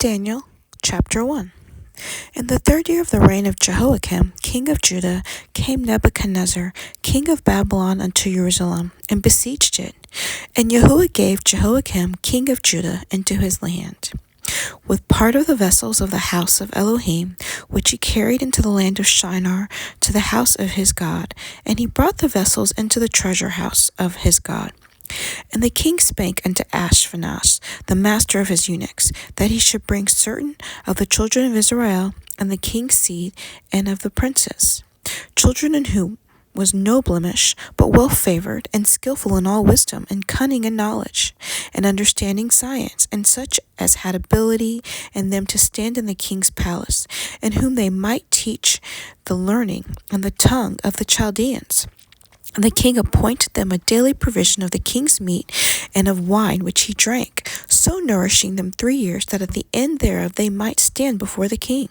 Daniel, chapter 1. In the 3rd year of the reign of Jehoiakim, king of Judah, came Nebuchadnezzar, king of Babylon, unto Jerusalem, and besieged it. And Yahuah gave Jehoiakim, king of Judah, into his hand, with part of the vessels of the house of Elohim, which he carried into the land of Shinar, to the house of his God. And he brought the vessels into the treasure house of his God. And the king spake unto Ashpenaz, the master of his eunuchs, that he should bring certain of the children of Israel, and the king's seed, and of the princes, children in whom was no blemish, but well favored, and skillful in all wisdom, and cunning in knowledge, and understanding science, and such as had ability in them to stand in the king's palace, and whom they might teach the learning and the tongue of the Chaldeans. And the king appointed them a daily provision of the king's meat and of wine which he drank, so nourishing them 3 years, that at the end thereof they might stand before the king.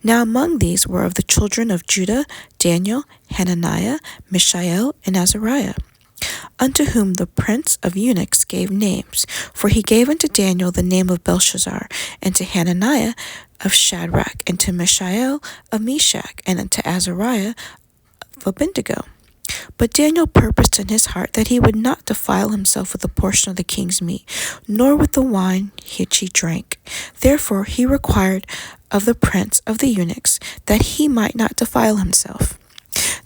Now among these were of the children of Judah Daniel, Hananiah, Mishael, and Azariah, unto whom the prince of eunuchs gave names. For he gave unto Daniel the name of Belshazzar, and to Hananiah of Shadrach, and to Mishael of Meshach, and unto Azariah of Abednego. But Daniel purposed in his heart that he would not defile himself with a portion of the king's meat, nor with the wine which he drank. Therefore he required of the prince of the eunuchs that he might not defile himself.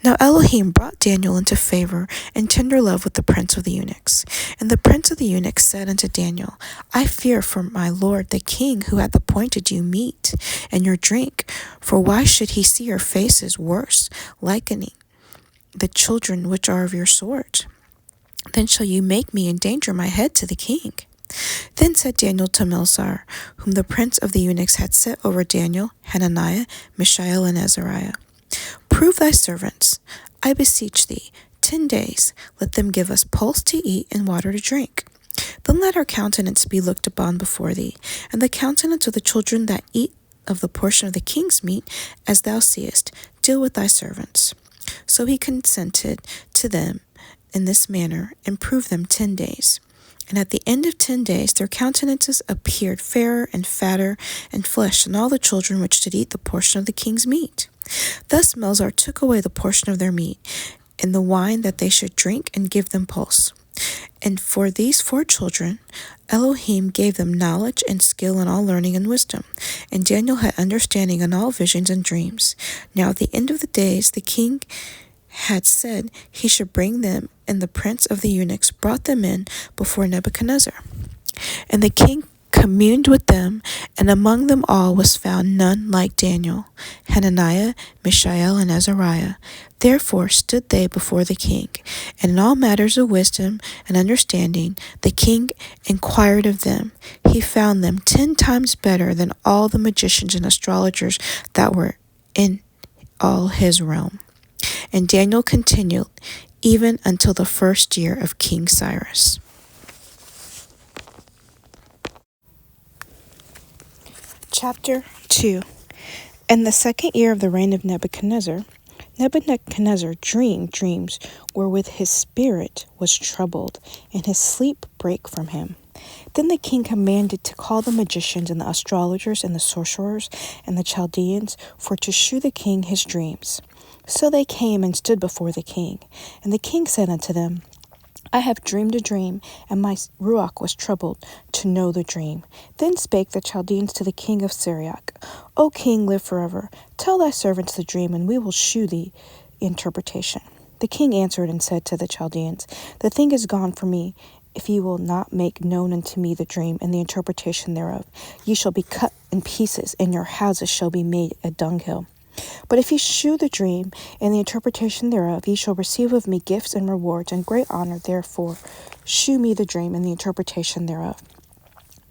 Now Elohim brought Daniel into favor and tender love with the prince of the eunuchs. And the prince of the eunuchs said unto Daniel, I fear for my lord the king, who hath appointed you meat and your drink. For why should he see your faces worse, likening the children which are of your sort? Then shall you make me endanger my head to the king. Then said Daniel to Melzar, whom the prince of the eunuchs had set over Daniel, Hananiah, Mishael, and Azariah, Prove thy servants, I beseech thee, 10 days, let them give us pulse to eat and water to drink. Then let our countenance be looked upon before thee, and the countenance of the children that eat of the portion of the king's meat, as thou seest, deal with thy servants. So he consented to them in this manner, and proved them 10 days. And at the end of 10 days their countenances appeared fairer and fatter and flesh than all the children which did eat the portion of the king's meat. Thus Melzar took away the portion of their meat, and the wine that they should drink, and give them pulse. And for these 4 children Elohim gave them knowledge and skill in all learning and wisdom. And Daniel had understanding in all visions and dreams. Now at the end of the days the king had said he should bring them, and the prince of the eunuchs brought them in before Nebuchadnezzar. And the king communed with them, and among them all was found none like Daniel, Hananiah, Mishael, and Azariah. Therefore stood they before the king, and in all matters of wisdom and understanding the king inquired of them. He found them 10 times better than all the magicians and astrologers that were in all his realm. And Daniel continued even until the 1st year of King Cyrus. Chapter 2. In the 2nd year of the reign of Nebuchadnezzar dreamed dreams wherewith his spirit was troubled, and his sleep brake from him. Then the king commanded to call the magicians and the astrologers and the sorcerers and the Chaldeans, for to shew the king his dreams. So they came and stood before the king. And the king said unto them, I have dreamed a dream, and my ruach was troubled to know the dream. Then spake the Chaldeans to the king of Syriac, O king, live forever. Tell thy servants the dream, and we will shew thee interpretation. The king answered and said to the Chaldeans, The thing is gone from me. If ye will not make known unto me the dream and the interpretation thereof, ye shall be cut in pieces, and your houses shall be made a dunghill. But if ye shew the dream and the interpretation thereof, ye shall receive of me gifts and rewards and great honor. Therefore shew me the dream and the interpretation thereof.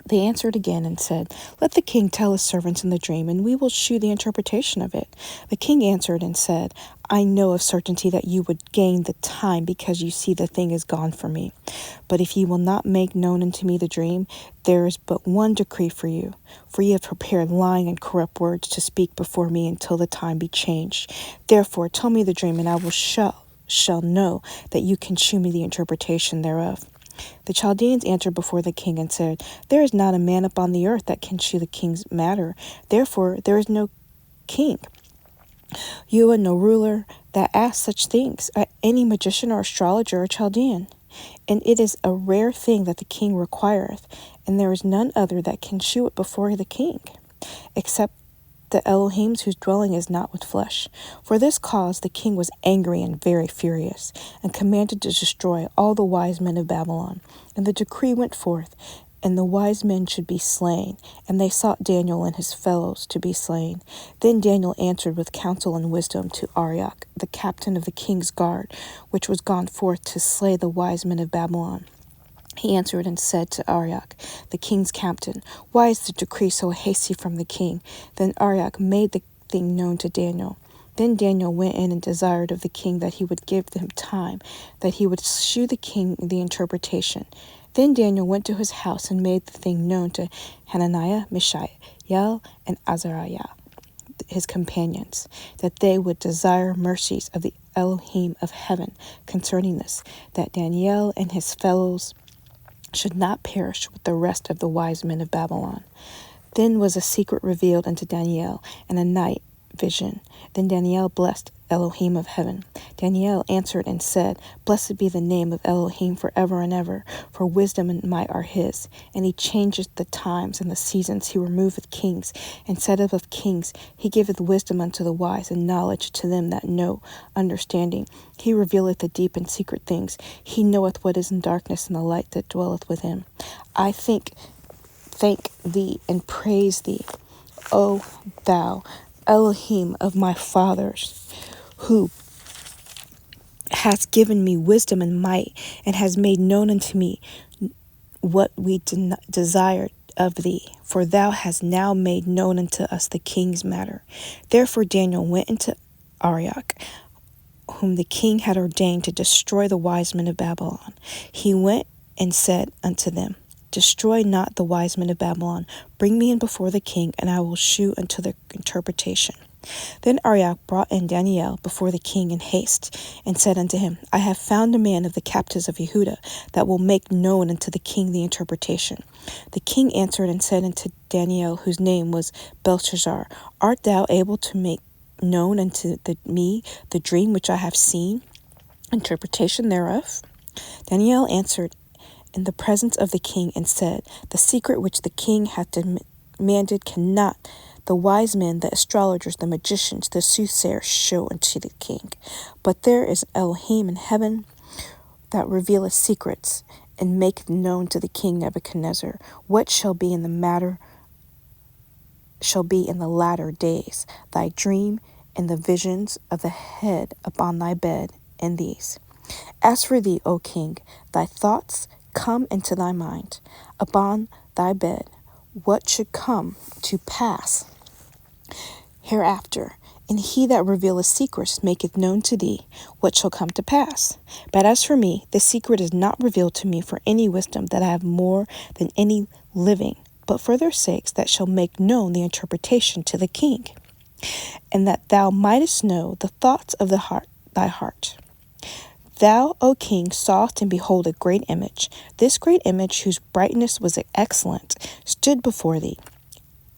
They answered again and said, Let the king tell his servants in the dream, and we will shew the interpretation of it. The king answered and said, I know of certainty that you would gain the time, because you see the thing is gone from me. But if ye will not make known unto me the dream, there is but one decree for you. For ye have prepared lying and corrupt words to speak before me until the time be changed. Therefore tell me the dream, and I shall know that you can shew me the interpretation thereof. The Chaldeans answered before the king and said, There is not a man upon the earth that can shew the king's matter. Therefore there is no king, Yahuah, no ruler, that asks such things, any magician or astrologer or Chaldean. And it is a rare thing that the king requireth, and there is none other that can shew it before the king, except the Elohims whose dwelling is not with flesh. For this cause the king was angry and very furious, and commanded to destroy all the wise men of Babylon. And the decree went forth, and the wise men should be slain, and they sought Daniel and his fellows to be slain. Then Daniel answered with counsel and wisdom to Arioch, the captain of the king's guard, which was gone forth to slay the wise men of Babylon. He answered and said to Arioch, the king's captain, Why is the decree so hasty from the king? Then Arioch made the thing known to Daniel. Then Daniel went in and desired of the king that he would give him time, that he would shew the king the interpretation. Then Daniel went to his house and made the thing known to Hananiah, Mishael, and Azariah, his companions, that they would desire mercies of the Elohim of heaven concerning this, that Daniel and his fellows should not perish with the rest of the wise men of Babylon. Then was a secret revealed unto Daniel, and a night vision. Then Daniel blessed Elohim of heaven. Daniel answered and said, Blessed be the name of Elohim forever and ever, for wisdom and might are his. And he changeth the times and the seasons. He removeth kings, and setteth of kings. He giveth wisdom unto the wise, and knowledge to them that know understanding. He revealeth the deep and secret things. He knoweth what is in darkness, and the light that dwelleth with him. I thank thee and praise thee, O thou Elohim of my fathers, who hast given me wisdom and might, and has made known unto me what we desired of thee. For thou hast now made known unto us the king's matter. Therefore Daniel went into Arioch, whom the king had ordained to destroy the wise men of Babylon. He went and said unto them, Destroy not the wise men of Babylon. Bring me in before the king, and I will shew unto the interpretation. Then Arioch brought in Daniel before the king in haste, and said unto him, I have found a man of the captives of Yehudah, that will make known unto the king the interpretation. The king answered and said unto Daniel, whose name was Belshazzar, Art thou able to make known unto me the dream which I have seen, interpretation thereof? Daniel answered in the presence of the king and said, The secret which the king hath demanded cannot the wise men, the astrologers, the magicians, the soothsayers show unto the king. But there is Elohim in heaven that revealeth secrets, and maketh known to the king Nebuchadnezzar what shall be in the matter shall be in the latter days, thy dream and the visions of the head upon thy bed, and these. As for thee, O king, thy thoughts come into thy mind upon thy bed, what should come to pass hereafter, and he that revealeth secrets maketh known to thee what shall come to pass. But as for me, the secret is not revealed to me for any wisdom that I have more than any living, but for their sakes that shall make known the interpretation to the king, and that thou mightest know the thoughts of thy heart. Thou, O king, sawest and behold a great image. This great image, whose brightness was excellent, stood before thee,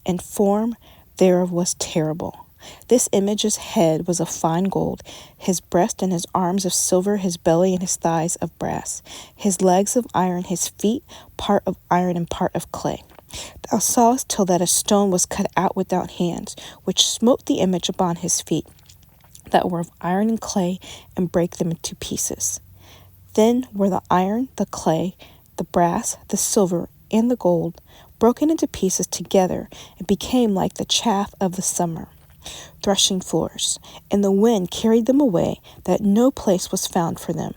and form thereof was terrible. This image's head was of fine gold, his breast and his arms of silver, his belly and his thighs of brass, his legs of iron, his feet part of iron and part of clay. Thou sawest till that a stone was cut out without hands, which smote the image upon his feet, that were of iron and clay, and brake them into pieces. Then were the iron, the clay, the brass, the silver, and the gold broken into pieces together, and became like the chaff of the summer threshing floors, and the wind carried them away, that no place was found for them.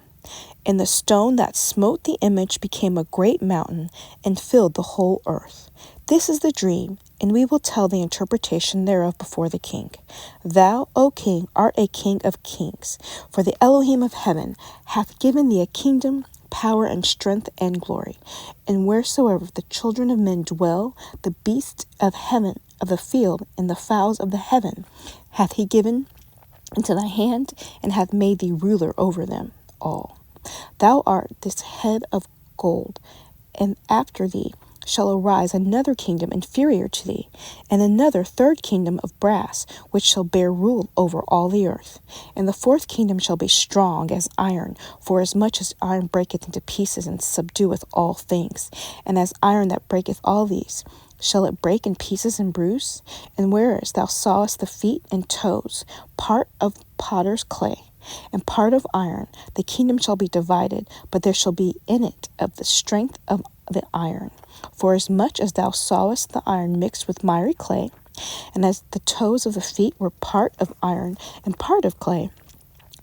And the stone that smote the image became a great mountain, and filled the whole earth. This is the dream, and we will tell the interpretation thereof before the king. Thou, O king, art a king of kings, for the Elohim of heaven hath given thee a kingdom, power, and strength, and glory. And wheresoever the children of men dwell, the beasts of heaven, of the field, and the fowls of the heaven, hath he given into thy hand, and hath made thee ruler over them all. Thou art this head of gold. And after thee shall arise another kingdom inferior to thee, and another third kingdom of brass, which shall bear rule over all the earth. And the fourth kingdom shall be strong as iron, for as much as iron breaketh into pieces and subdueth all things. And as iron that breaketh all these, shall it break in pieces and bruise? And whereas thou sawest the feet and toes, part of potter's clay, and part of iron, the kingdom shall be divided, but there shall be in it of the strength of the iron. For as much as thou sawest the iron mixed with miry clay, and as the toes of the feet were part of iron and part of clay,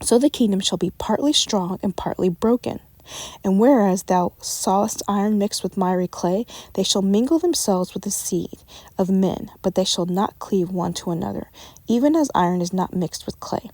so the kingdom shall be partly strong and partly broken. And whereas thou sawest iron mixed with miry clay, they shall mingle themselves with the seed of men, but they shall not cleave one to another, even as iron is not mixed with clay.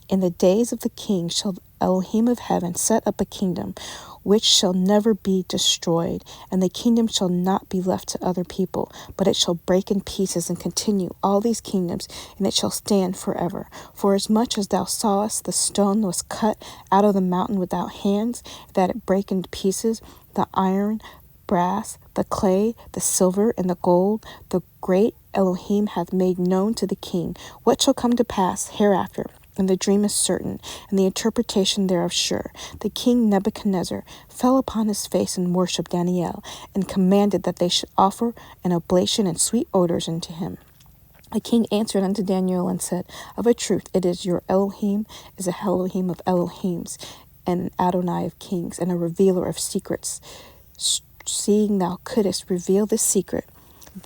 In the days of the king shall Elohim of heaven set up a kingdom which shall never be destroyed, and the kingdom shall not be left to other people, but it shall break in pieces and continue all these kingdoms, and it shall stand forever. For as much as thou sawest the stone was cut out of the mountain without hands, that it brake in pieces, the iron, brass, the clay, the silver, and the gold, the great Elohim hath made known to the king what shall come to pass hereafter. And the dream is certain, and the interpretation thereof sure. The king Nebuchadnezzar fell upon his face and worshipped Daniel, and commanded that they should offer an oblation and sweet odors unto him. The king answered unto Daniel and said, Of a truth, it is your Elohim is a Elohim of Elohims, and an Adonai of kings, and a revealer of secrets. Seeing thou couldst reveal this secret,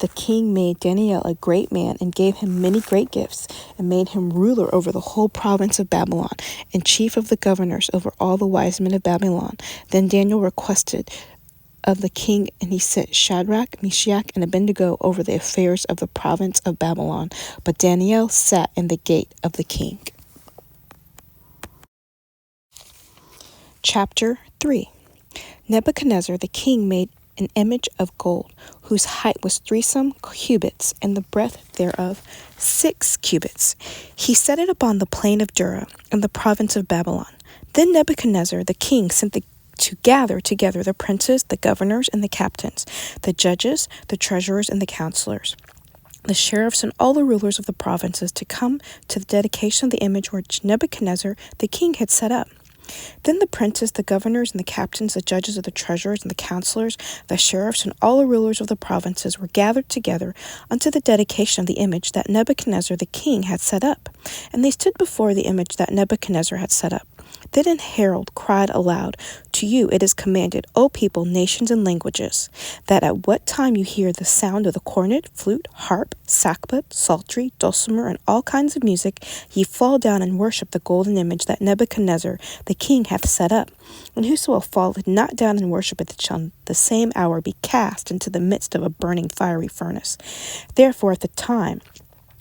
the king made Daniel a great man, and gave him many great gifts, and made him ruler over the whole province of Babylon, and chief of the governors over all the wise men of Babylon. Then Daniel requested of the king, and he set Shadrach, Meshach, and Abednego over the affairs of the province of Babylon. But Daniel sat in the gate of the king. Chapter 3. Nebuchadnezzar the king made an image of gold, whose height was 30 cubits, and the breadth thereof 6 cubits. He set it upon the plain of Dura, in the province of Babylon. Then Nebuchadnezzar the king sent to gather together the princes, the governors, and the captains, the judges, the treasurers, and the counselors, the sheriffs, and all the rulers of the provinces, to come to the dedication of the image which Nebuchadnezzar the king had set up. Then the princes, the governors, and the captains, the judges, of the treasurers, and the counselors, the sheriffs, and all the rulers of the provinces were gathered together unto the dedication of the image that Nebuchadnezzar the king had set up. And they stood before the image that Nebuchadnezzar had set up. Then an herald cried aloud, To you it is commanded, O people, nations, and languages, that at what time you hear the sound of the cornet, flute, harp, sackbut, psaltery, dulcimer, and all kinds of music, ye fall down and worship the golden image that Nebuchadnezzar the king hath set up. And whosoever falleth not down and worshipeth shall the same hour be cast into the midst of a burning fiery furnace. Therefore at the time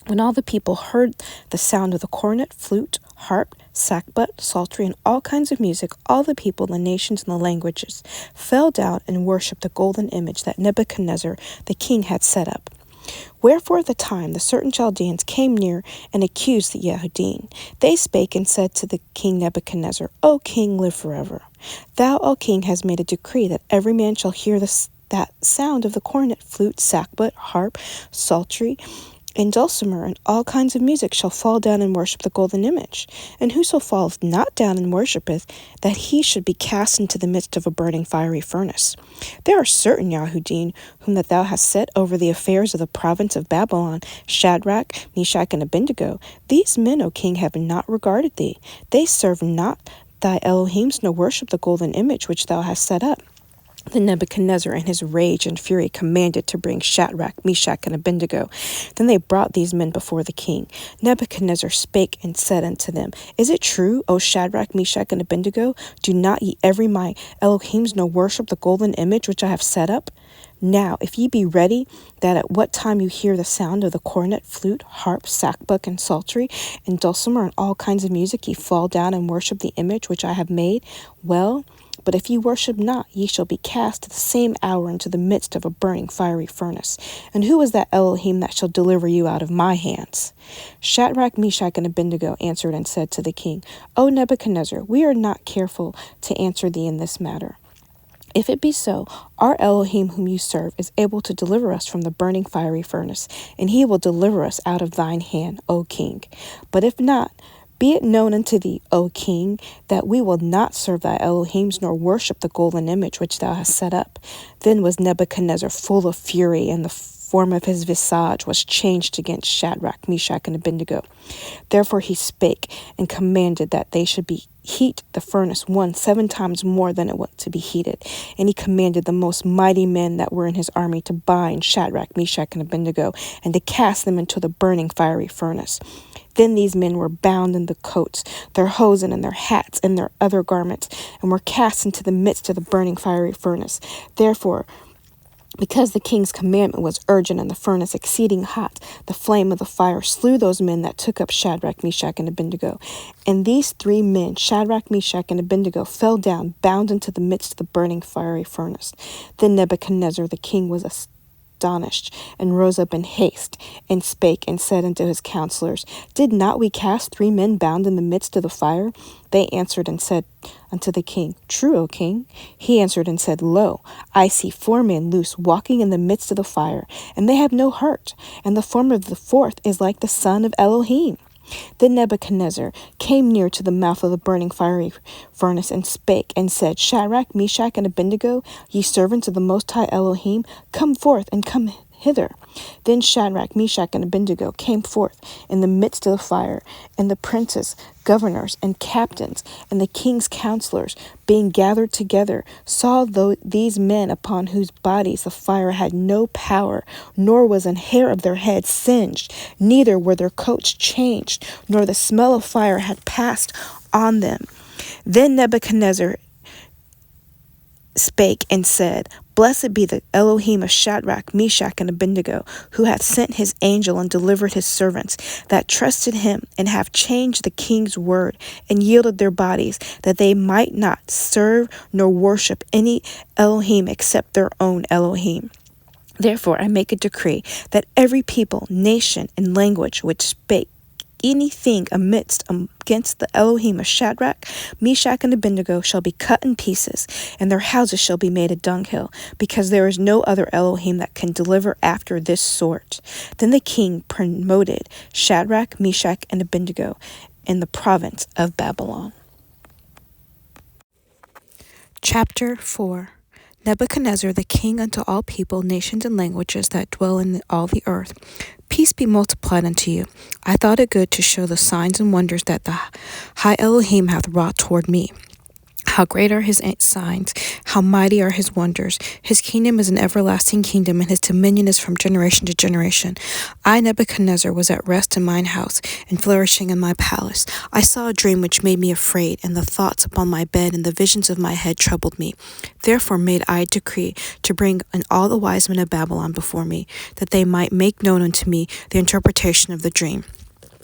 when all the people heard the sound of the cornet, flute, harp, sackbut, psaltery, and all kinds of music, all the people, the nations, and the languages fell down and worshipped the golden image that Nebuchadnezzar the king had set up. Wherefore at the time the certain Chaldeans came near and accused the Yahudim. They spake and said to the king Nebuchadnezzar, O king, live forever. Thou, O king, hast made a decree that every man shall hear that sound of the cornet, flute, sackbut, harp, psaltery, and dulcimer, and all kinds of music shall fall down and worship the golden image. And whoso falleth not down and worshipeth, that he should be cast into the midst of a burning fiery furnace. There are certain Yahudim, whom that thou hast set over the affairs of the province of Babylon, Shadrach, Meshach, and Abednego. These men, O king, have not regarded thee. They serve not thy Elohims, nor worship the golden image which thou hast set up. Then Nebuchadnezzar in his rage and fury commanded to bring Shadrach, Meshach, and Abednego. Then they brought these men before the king. Nebuchadnezzar spake and said unto them, Is it true, O Shadrach, Meshach, and Abednego? Do not ye every my Elohims nor worship the golden image which I have set up? Now, if ye be ready, that at what time you hear the sound of the cornet, flute, harp, sackbut, and psaltery, and dulcimer, and all kinds of music, ye fall down and worship the image which I have made, well, but if ye worship not, ye shall be cast at the same hour into the midst of a burning fiery furnace. And who is that Elohim that shall deliver you out of my hands? Shadrach, Meshach, and Abednego answered and said to the king, O Nebuchadnezzar, we are not careful to answer thee in this matter. If it be so, our Elohim whom you serve is able to deliver us from the burning fiery furnace, and he will deliver us out of thine hand, O king. But if not, be it known unto thee, O king, that we will not serve thy Elohims, nor worship the golden image which thou hast set up. Then was Nebuchadnezzar full of fury, and the form of his visage was changed against Shadrach, Meshach, and Abednego. Therefore he spake and commanded that they should be heat the furnace 7 times more than it was to be heated. And he commanded the most mighty men that were in his army to bind Shadrach, Meshach, and Abednego, and to cast them into the burning fiery furnace. Then these men were bound in the coats, their hosen, and their hats, and their other garments, and were cast into the midst of the burning fiery furnace. Therefore, because the king's commandment was urgent and the furnace exceeding hot, the flame of the fire slew those men that took up Shadrach, Meshach, and Abednego. And these 3 men, Shadrach, Meshach, and Abednego, fell down, bound into the midst of the burning fiery furnace. Then Nebuchadnezzar the king was astonished, and rose up in haste, and spake, and said unto his counselors, Did not we cast 3 men bound in the midst of the fire? They answered and said unto the king, True, O king. He answered and said, Lo, I see 4 men loose, walking in the midst of the fire, and they have no hurt, and the form of the 4th is like the son of Elohim. Then Nebuchadnezzar came near to the mouth of the burning fiery furnace, and spake, and said, Shadrach, Meshach, and Abednego, ye servants of the Most High Elohim, come forth, and come hither. Then Shadrach, Meshach, and Abednego came forth in the midst of the fire, and the princes, governors, and captains, and the king's counselors, being gathered together, saw these men upon whose bodies the fire had no power, nor was an hair of their heads singed, neither were their coats changed, nor the smell of fire had passed on them. Then Nebuchadnezzar spake and said, Blessed be the Elohim of Shadrach, Meshach, and Abednego, who hath sent his angel and delivered his servants that trusted him, and have changed the king's word, and yielded their bodies, that they might not serve nor worship any Elohim except their own Elohim. Therefore I make a decree that every people, nation, and language which spake anything against the Elohim of Shadrach, Meshach, and Abednego shall be cut in pieces, and their houses shall be made a dunghill, because there is no other Elohim that can deliver after this sort. Then the king promoted Shadrach, Meshach, and Abednego in the province of Babylon. Chapter 4. Nebuchadnezzar the king unto all people, nations, and languages that dwell in all the earth. Peace be multiplied unto you. I thought it good to show the signs and wonders that the high Elohim hath wrought toward me. How great are his signs, how mighty are his wonders. His kingdom is an everlasting kingdom, and his dominion is from generation to generation. I, Nebuchadnezzar, was at rest in mine house, and flourishing in my palace. I saw a dream which made me afraid, and the thoughts upon my bed and the visions of my head troubled me. Therefore made I a decree to bring in all the wise men of Babylon before me, that they might make known unto me the interpretation of the dream.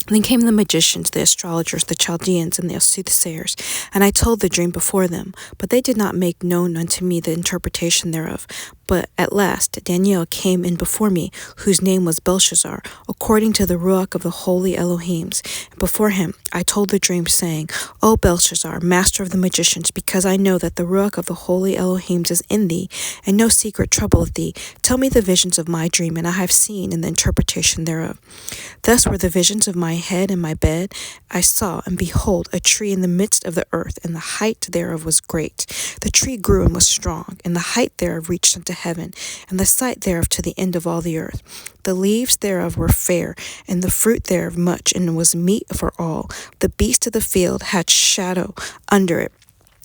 Then came the magicians, the astrologers, the Chaldeans, and the soothsayers, and I told the dream before them, but they did not make known unto me the interpretation thereof. But at last Daniel came in before me, whose name was Belshazzar, according to the ruach of the holy Elohims. And before him I told the dream, saying, O Belshazzar, master of the magicians, because I know that the ruach of the holy Elohims is in thee, and no secret troubleth thee, tell me the visions of my dream, and I have seen in the interpretation thereof. Thus were the visions of my head and my bed. I saw, and behold, a tree in the midst of the earth, and the height thereof was great. The tree grew and was strong, and the height thereof reached unto heaven, and the sight thereof to the end of all the earth. The leaves thereof were fair, and the fruit thereof much, and was meat for all. The beast of the field had shadow under it,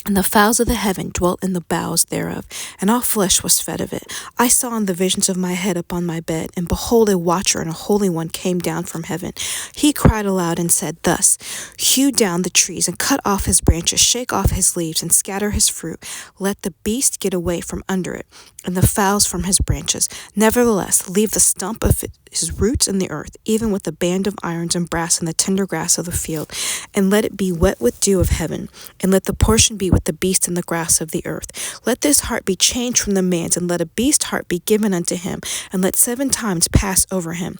and the fowls of the heaven dwelt in the boughs thereof, and all flesh was fed of it. I saw in the visions of my head upon my bed, and behold, a watcher and a holy one came down from heaven. He cried aloud and said thus, Hew down the trees, and cut off his branches, shake off his leaves, and scatter his fruit. Let the beast get away from under it, and the fowls from his branches. Nevertheless, leave the stump of his roots in the earth, even with the band of irons and brass and the tender grass of the field, and let it be wet with dew of heaven, and let the portion be with the beast in the grass of the earth. Let this heart be changed from the man's, and let a beast heart be given unto him, and let 7 times pass over him.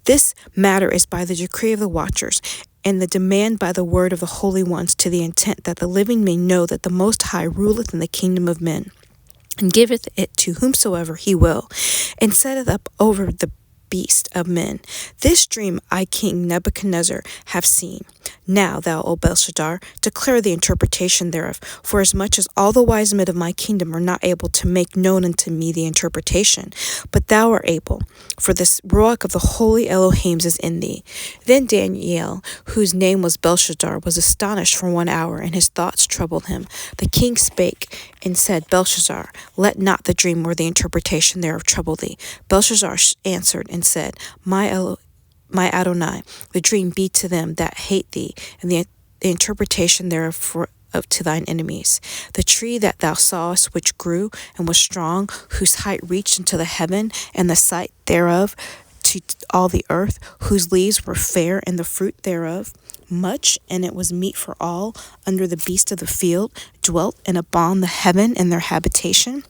This matter is by the decree of the watchers, and the demand by the word of the holy ones, to the intent that the living may know that the Most High ruleth in the kingdom of men. and giveth it to whomsoever he will, and setteth up over the beast of men. This dream I, King Nebuchadnezzar, have seen. Now, thou, O Belshazzar, declare the interpretation thereof, for as much as all the wise men of my kingdom are not able to make known unto me the interpretation, but thou art able, for this ruach of the holy Elohims is in thee. Then Daniel, whose name was Belshazzar, was astonished for 1 hour, and his thoughts troubled him. The king spake and said, Belshazzar, let not the dream or the interpretation thereof trouble thee. Belshazzar answered and said, My Adonai, the dream be to them that hate thee, and the interpretation thereof to thine enemies. The tree that thou sawest, which grew and was strong, whose height reached into the heaven, and the sight thereof to all the earth, whose leaves were fair, and the fruit thereof much, and it was meat for all, under the beast of the field, dwelt and upon the heaven in their habitation.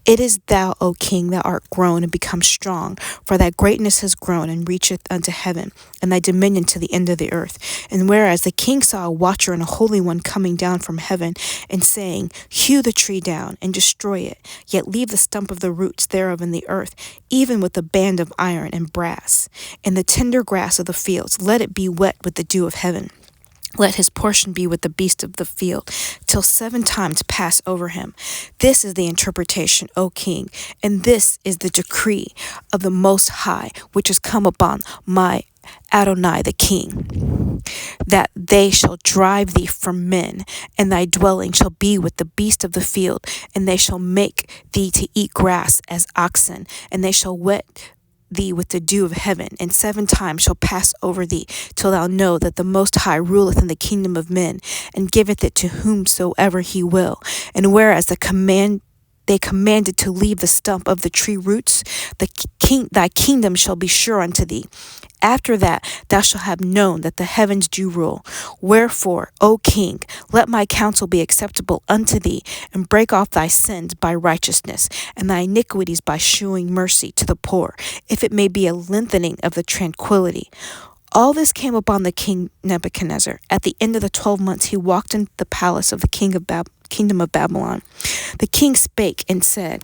It is thou, O king, that art grown and become strong, for thy greatness has grown and reacheth unto heaven, and thy dominion to the end of the earth. And whereas the king saw a watcher and a holy one coming down from heaven, and saying, Hew the tree down, and destroy it, yet leave the stump of the roots thereof in the earth, even with a band of iron and brass. And the tender grass of the fields, let it be wet with the dew of heaven. Let his portion be with the beast of the field, till 7 times pass over him. This is the interpretation, O king, and this is the decree of the Most High, which is come upon my Adonai the king, that they shall drive thee from men, and thy dwelling shall be with the beast of the field, and they shall make thee to eat grass as oxen, and they shall wet thee with the dew of heaven, and 7 times shall pass over thee, till thou know that the Most High ruleth in the kingdom of men, and giveth it to whomsoever he will. And whereas they commanded to leave the stump of the tree roots, thy kingdom shall be sure unto thee. After that thou shalt have known that the heavens do rule. Wherefore, O king, let my counsel be acceptable unto thee, and break off thy sins by righteousness, and thy iniquities by shewing mercy to the poor, if it may be a lengthening of the tranquility. All this came upon the king Nebuchadnezzar. At the end of the 12 months he walked into the palace of the kingdom of Babylon. The king spake and said,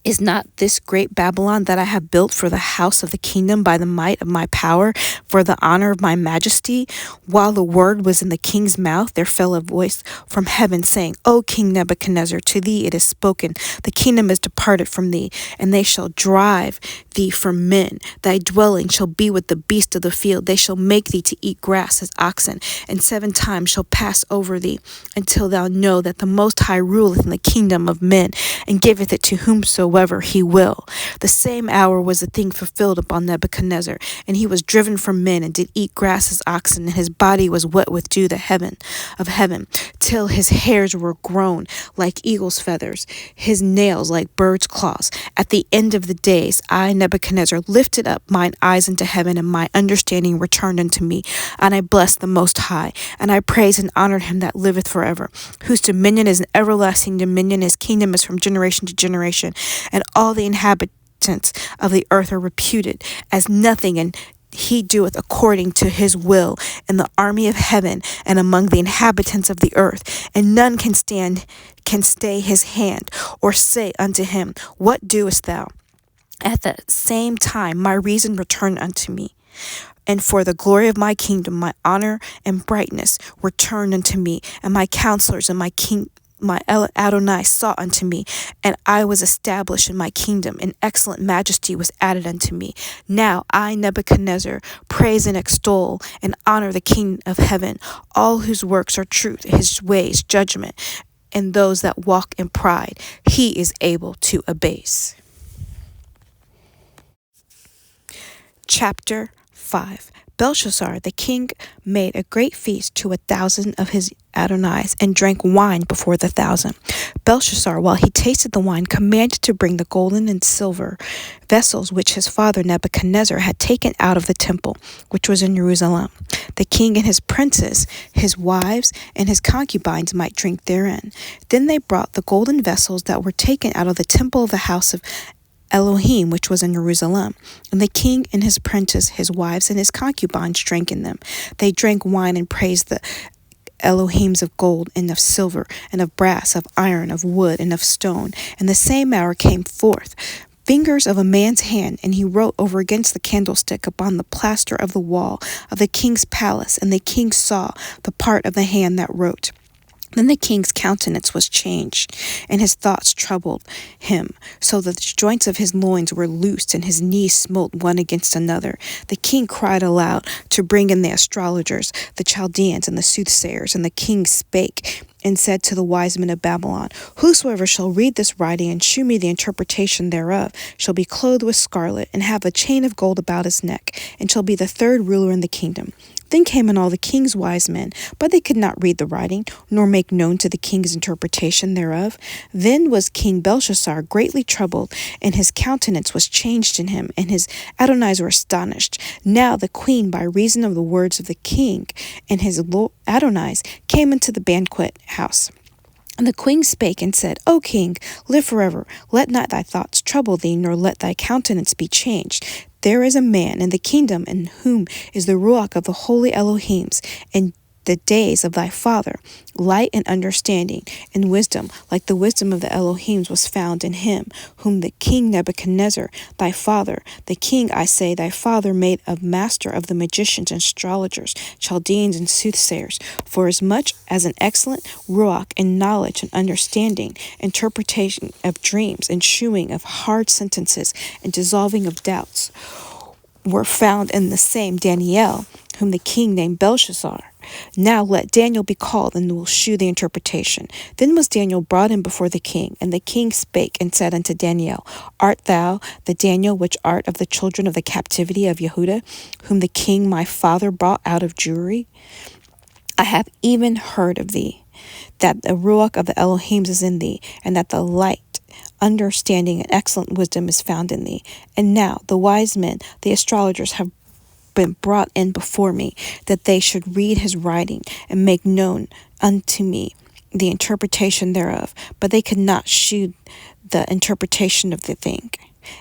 Is not this great Babylon that I have built for the house of the kingdom by the might of my power, for the honor of my majesty? While the word was in the king's mouth, there fell a voice from heaven, saying, O King Nebuchadnezzar, to thee it is spoken, the kingdom is departed from thee, and they shall drive thee from men. Thy dwelling shall be with the beast of the field. They shall make thee to eat grass as oxen, and 7 times shall pass over thee, until thou know that the Most High ruleth in the kingdom of men, and giveth it to whomsoever he will. The same hour was the thing fulfilled upon Nebuchadnezzar, and he was driven from men, and did eat grass as oxen, and his body was wet with dew of heaven, till his hairs were grown like eagle's feathers, his nails like bird's claws. At the end of the days, I, Nebuchadnezzar, lifted up mine eyes into heaven, and my understanding returned unto me, and I blessed the Most High, and I praised and honored him that liveth forever, whose dominion is an everlasting dominion, his kingdom is from generation to generation, and all the inhabitants of the earth are reputed as nothing, and he doeth according to his will in the army of heaven and among the inhabitants of the earth, and none can stay his hand, or say unto him, What doest thou? At the same time my reason returned unto me, and for the glory of my kingdom my honor and brightness returned unto me, and my counselors and my Adonai sought unto me, and I was established in my kingdom, and excellent majesty was added unto me. Now I, Nebuchadnezzar, praise and extol and honor the King of heaven, all whose works are truth, his ways judgment, and those that walk in pride he is able to abase. Chapter 5. Belshazzar the king made a great feast to 1,000 of his Adonais, and drank wine before the 1,000. Belshazzar, while he tasted the wine, commanded to bring the golden and silver vessels which his father Nebuchadnezzar had taken out of the temple, which was in Jerusalem. The king and his princes, his wives, and his concubines might drink therein. Then they brought the golden vessels that were taken out of the temple of the house of Elohim, which was in Jerusalem. And the king and his princes, his wives, and his concubines drank in them. They drank wine and praised the Elohims of gold and of silver and of brass, of iron, of wood, and of stone. And the same hour came forth fingers of a man's hand, and he wrote over against the candlestick upon the plaster of the wall of the king's palace. And the king saw the part of the hand that wrote. Then the king's countenance was changed, and his thoughts troubled him, so that the joints of his loins were loosed, and his knees smote one against another. The king cried aloud to bring in the astrologers, the Chaldeans, and the soothsayers. And the king spake and said to the wise men of Babylon, Whosoever shall read this writing and shew me the interpretation thereof shall be clothed with scarlet, and have a chain of gold about his neck, and shall be the third ruler in the kingdom. Then came in all the king's wise men, but they could not read the writing, nor make known to the king's interpretation thereof. Then was King Belshazzar greatly troubled, and his countenance was changed in him, and his Adonais were astonished. Now the queen, by reason of the words of the king, and his Adonais, came into the banquet house. And the queen spake and said, O king, live forever. Let not thy thoughts trouble thee, nor let thy countenance be changed. There is a man in the kingdom in whom is the ruach of the holy Elohims, and the days of thy father, light and understanding and wisdom, like the wisdom of the Elohims, was found in him, whom the king Nebuchadnezzar, thy father, the king, I say, thy father, made a master of the magicians and astrologers, Chaldeans and soothsayers, for as much as an excellent ruach in knowledge and understanding, interpretation of dreams, and shewing of hard sentences, and dissolving of doubts, were found in the same Daniel, whom the king named Belshazzar. Now let Daniel be called, and will shew the interpretation. Then was Daniel brought in before the king, and the king spake and said unto Daniel, Art thou the Daniel which art of the children of the captivity of Yahudah, whom the king my father brought out of Jewry? I have even heard of thee, that the ruach of the Elohims is in thee, and that the light, understanding, and excellent wisdom is found in thee. And now the wise men, the astrologers, have been brought in before me, that they should read his writing, and make known unto me the interpretation thereof. But they could not shew the interpretation of the thing.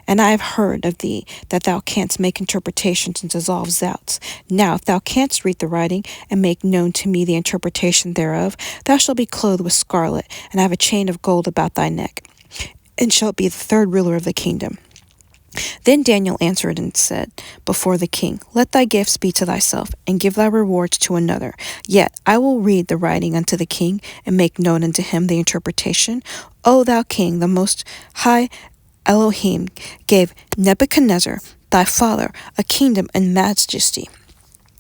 And I have heard of thee, that thou canst make interpretations and dissolve doubts. Now if thou canst read the writing, and make known to me the interpretation thereof, thou shalt be clothed with scarlet, and have a chain of gold about thy neck, and shalt be the third ruler of the kingdom. Then Daniel answered and said before the king, Let thy gifts be to thyself, and give thy rewards to another. Yet I will read the writing unto the king, and make known unto him the interpretation. O thou king, the most high Elohim gave Nebuchadnezzar, thy father, a kingdom and majesty,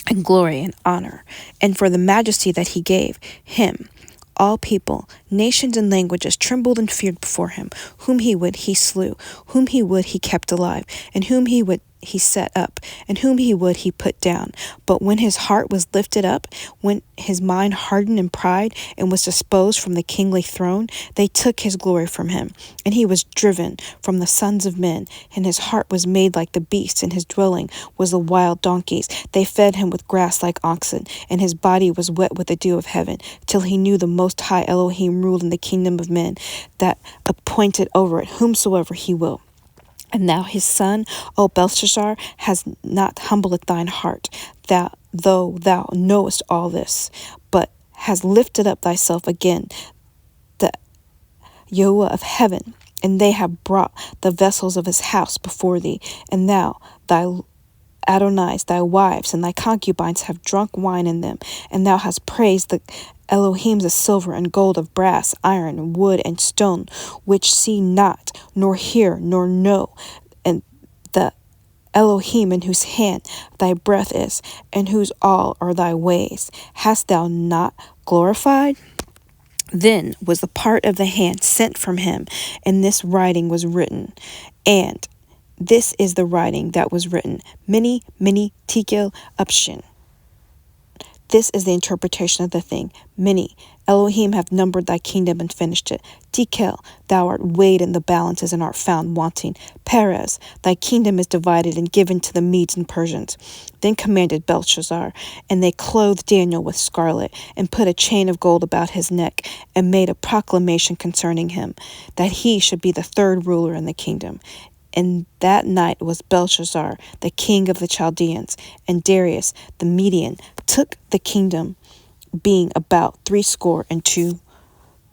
and glory and honor. And for the majesty that he gave him, all people, nations, and languages trembled and feared before him. Whom he would, he slew. Whom he would, he kept alive. And whom he would, he set up. And whom he would, he put down. But when his heart was lifted up, when his mind hardened in pride, and was disposed from the kingly throne, they took his glory from him. And he was driven from the sons of men. And his heart was made like the beasts, and his dwelling was the wild donkeys. They fed him with grass like oxen, and his body was wet with the dew of heaven, till he knew the Most High Elohim ruled in the kingdom of men, that appointed over it whomsoever he will. And thou his son, O Belshazzar, has not humbled thine heart, though thou knowest all this, but has lifted up thyself again, the Yahuah of heaven, and they have brought the vessels of his house before thee, and thou, thy Adonais, thy wives, and thy concubines have drunk wine in them, and thou hast praised the Elohims of silver and gold, of brass, iron, wood, and stone, which see not, nor hear, nor know, and the Elohim in whose hand thy breath is, and whose all are thy ways. Hast thou not glorified? Then was the part of the hand sent from him, and this writing was written. And this is the writing that was written, Mini, Tekel, Upshin. This is the interpretation of the thing. Many, Elohim have numbered thy kingdom and finished it. Tekel, thou art weighed in the balances and art found wanting. Perez, thy kingdom is divided and given to the Medes and Persians. Then commanded Belshazzar, and they clothed Daniel with scarlet, and put a chain of gold about his neck, and made a proclamation concerning him, that he should be the third ruler in the kingdom. And that night was Belshazzar, the king of the Chaldeans, and Darius, the Median, took the kingdom being about 62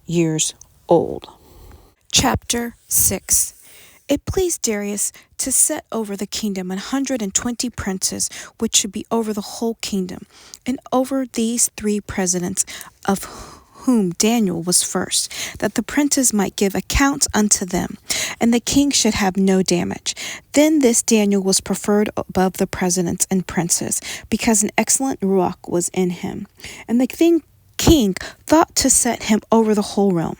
years old. Chapter 6. It pleased Darius to set over the kingdom 120 princes, which should be over the whole kingdom, and over these 3 presidents, of whom Daniel was first, that the princes might give accounts unto them, and the king should have no damage. Then this Daniel was preferred above the presidents and princes, because an excellent ruach was in him. And the king thought to set him over the whole realm.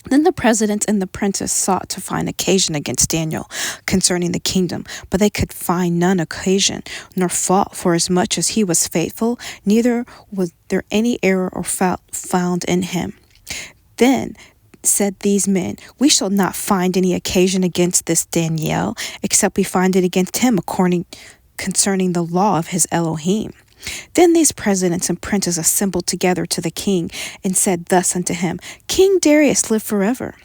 Then the presidents and the princes sought to find occasion against Daniel concerning the kingdom, but they could find none occasion, nor fault, for as much as he was faithful, neither was there any error or fault found in him. Then said these men, We shall not find any occasion against this Daniel, except we find it against him concerning the law of his Elohim. Then these presidents and princes assembled together to the king, and said thus unto him, King Darius, live forever.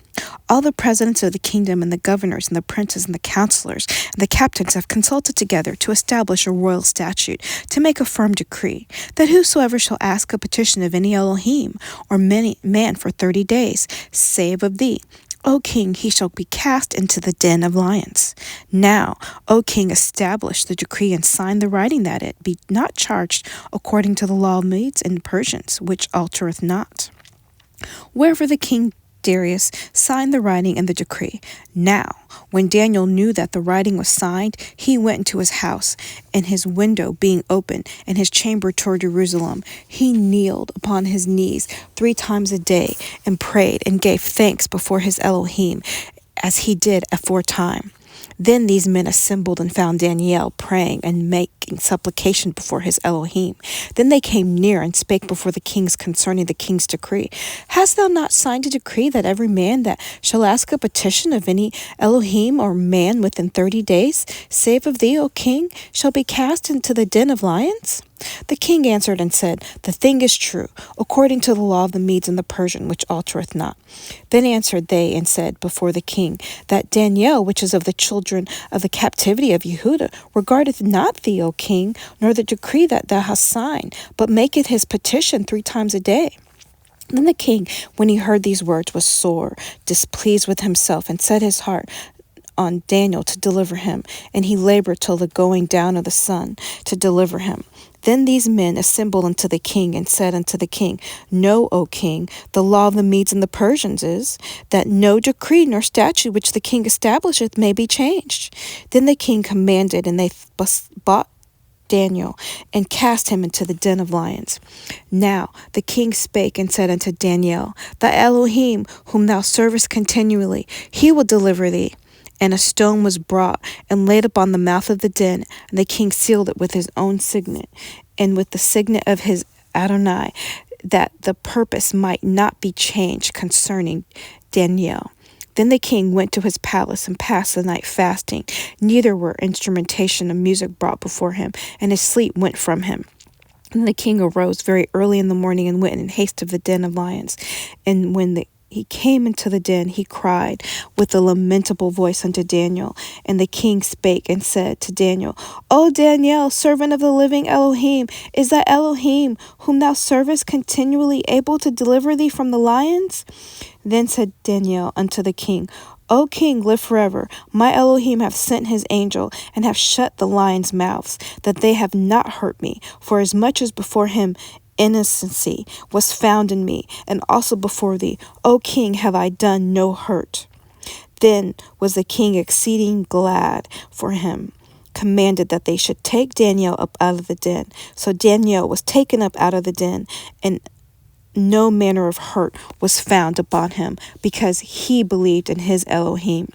All the presidents of the kingdom, and the governors, and the princes, and the counselors, and the captains have consulted together to establish a royal statute, to make a firm decree, that whosoever shall ask a petition of any Elohim, or man for 30 days, save of thee, O king, he shall be cast into the den of lions. Now, O king, establish the decree and sign the writing, that it be not charged according to the law of Medes and Persians, which altereth not. Wherefore the king Darius signed the writing and the decree. Now, when Daniel knew that the writing was signed, he went into his house, and his window being open, and his chamber toward Jerusalem, he kneeled upon his knees 3 times a day, and prayed, and gave thanks before his Elohim, as he did aforetime. Then these men assembled and found Daniel praying and making supplication before his Elohim. Then they came near and spake before the kings concerning the king's decree. Hast thou not signed a decree that every man that shall ask a petition of any Elohim or man within 30 days, save of thee, O king, shall be cast into the den of lions? The king answered and said, The thing is true, according to the law of the Medes and the Persian, which altereth not. Then answered they and said before the king, That Daniel, which is of the children of the captivity of Yahuah, regardeth not thee, O king, nor the decree that thou hast signed, but maketh his petition 3 times a day. Then the king, when he heard these words, was sore displeased with himself, and set his heart on Daniel to deliver him, and he labored till the going down of the sun to deliver him. Then these men assembled unto the king, and said unto the king, Know, O king, the law of the Medes and the Persians is, that no decree nor statute which the king establisheth may be changed. Then the king commanded, and they bought Daniel, and cast him into the den of lions. Now the king spake and said unto Daniel, Thy Elohim, whom thou servest continually, he will deliver thee. And a stone was brought and laid upon the mouth of the den, and the king sealed it with his own signet, and with the signet of his Adonai, that the purpose might not be changed concerning Daniel. Then the king went to his palace and passed the night fasting. Neither were instrumentation of music brought before him, and his sleep went from him. And the king arose very early in the morning and went in haste to the den of lions. And when he came into the den, he cried with a lamentable voice unto Daniel. And the king spake and said to Daniel, O Daniel, servant of the living Elohim, is thy Elohim, whom thou servest continually, able to deliver thee from the lions? Then said Daniel unto the king, O king, live forever. My Elohim hath sent his angel, and hath shut the lions' mouths, that they have not hurt me, for as much as before him innocency was found in me, and also before thee, O king, have I done no hurt. Then was the king exceeding glad for him, commanded that they should take Daniel up out of the den. So Daniel was taken up out of the den, and no manner of hurt was found upon him, because he believed in his Elohim.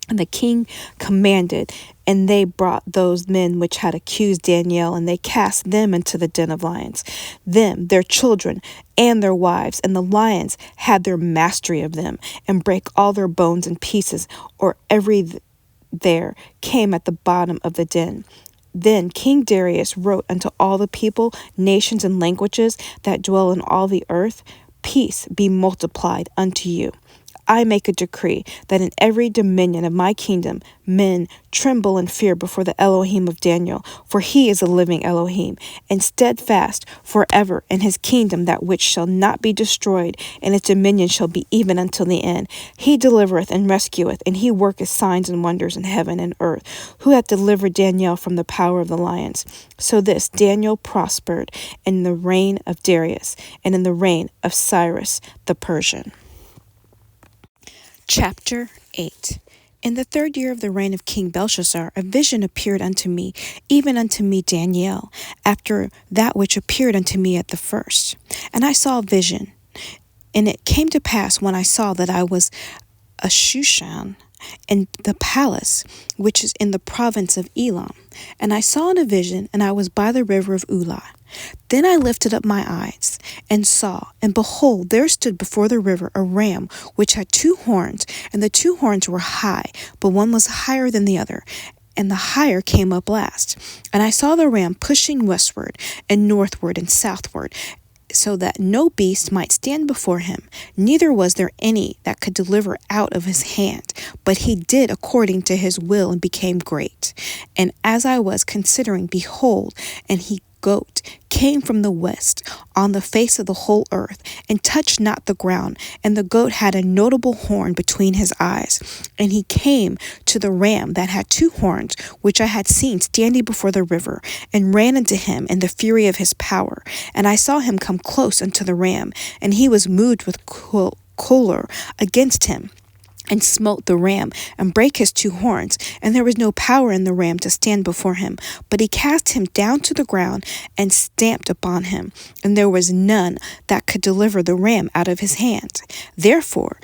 And the king commanded, and they brought those men which had accused Daniel, and they cast them into the den of lions, them, their children, and their wives. And the lions had their mastery of them, and brake all their bones in pieces, or every there came at the bottom of the den. Then King Darius wrote unto all the people, nations, and languages that dwell in all the earth, Peace be multiplied unto you. I make a decree that in every dominion of my kingdom men tremble and fear before the Elohim of Daniel, for he is a living Elohim, and steadfast forever in his kingdom, that which shall not be destroyed, and its dominion shall be even until the end. He delivereth and rescueth, and he worketh signs and wonders in heaven and earth, who hath delivered Daniel from the power of the lions. So this Daniel prospered in the reign of Darius, and in the reign of Cyrus the Persian. Chapter 8. In the 3rd year of the reign of King Belshazzar, a vision appeared unto me, even unto me Daniel, after that which appeared unto me at the first. And I saw a vision. And it came to pass, when I saw, that I was a Shushan in the palace, which is in the province of Elam. And I saw in a vision, and I was by the river of Ulah. Then I lifted up my eyes, and saw, and behold, there stood before the river a ram, which had 2 horns, and the 2 horns were high, but one was higher than the other, and the higher came up last. And I saw the ram pushing westward, and northward, and southward, so that no beast might stand before him, neither was there any that could deliver out of his hand. But he did according to his will, and became great. And as I was considering, behold, and he goat came from the west on the face of the whole earth, and touched not the ground. And the goat had a notable horn between his eyes. And he came to the ram that had 2 horns, which I had seen standing before the river, and ran into him in the fury of his power. And I saw him come close unto the ram, and he was moved with choler against him, and smote the ram, and brake his 2 horns, and there was no power in the ram to stand before him. But he cast him down to the ground, and stamped upon him, and there was none that could deliver the ram out of his hand. Therefore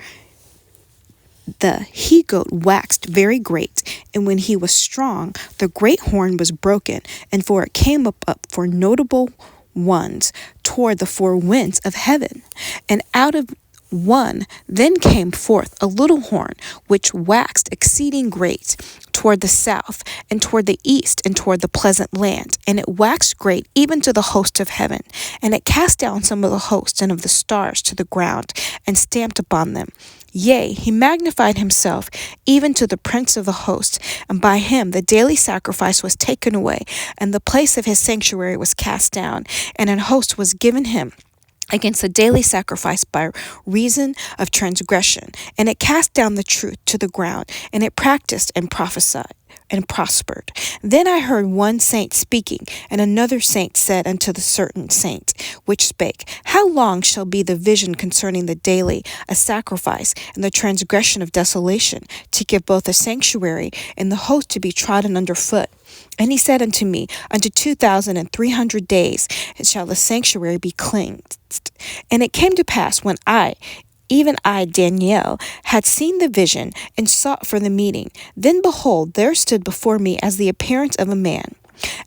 the he-goat waxed very great, and when he was strong, the great horn was broken, and for it came up for notable ones toward the 4 winds of heaven. And out of one then came forth a little horn, which waxed exceeding great toward the south, and toward the east, and toward the pleasant land. And it waxed great even to the host of heaven. And it cast down some of the hosts and of the stars to the ground, and stamped upon them. Yea, he magnified himself even to the prince of the host, and by him the daily sacrifice was taken away, and the place of his sanctuary was cast down, and an host was given him against the daily sacrifice by reason of transgression. And it cast down the truth to the ground, and it practiced and prophesied and prospered. Then I heard one saint speaking, and another saint said unto the certain saint which spake, How long shall be the vision concerning the daily a sacrifice, and the transgression of desolation, to give both a sanctuary and the host to be trodden under foot? And he said unto me, Unto 2,300 days shall the sanctuary be cleansed. And it came to pass, when even I, Daniel, had seen the vision, and sought for the meeting, then behold, there stood before me as the appearance of a man.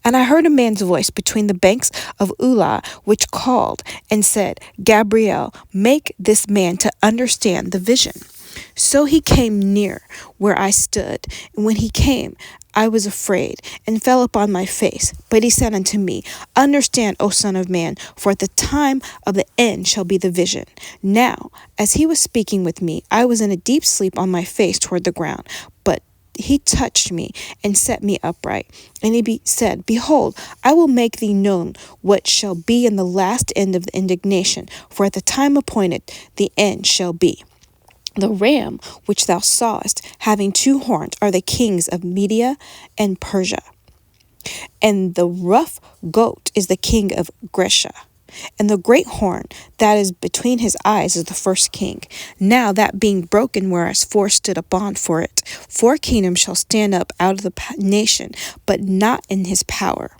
And I heard a man's voice between the banks of Ulah, which called and said, Gabriel, make this man to understand the vision. So he came near where I stood, and when he came, I was afraid, and fell upon my face. But he said unto me, Understand, O son of man, for at the time of the end shall be the vision. Now, as he was speaking with me, I was in a deep sleep on my face toward the ground. But he touched me, and set me upright. And he said, Behold, I will make thee known what shall be in the last end of the indignation, for at the time appointed the end shall be. The ram which thou sawest, having 2 horns, are the kings of Media and Persia. And the rough goat is the king of Grecia. And the great horn that is between his eyes is the first king. Now that being broken, whereas 4 stood upon for it, 4 kingdoms shall stand up out of the nation, but not in his power.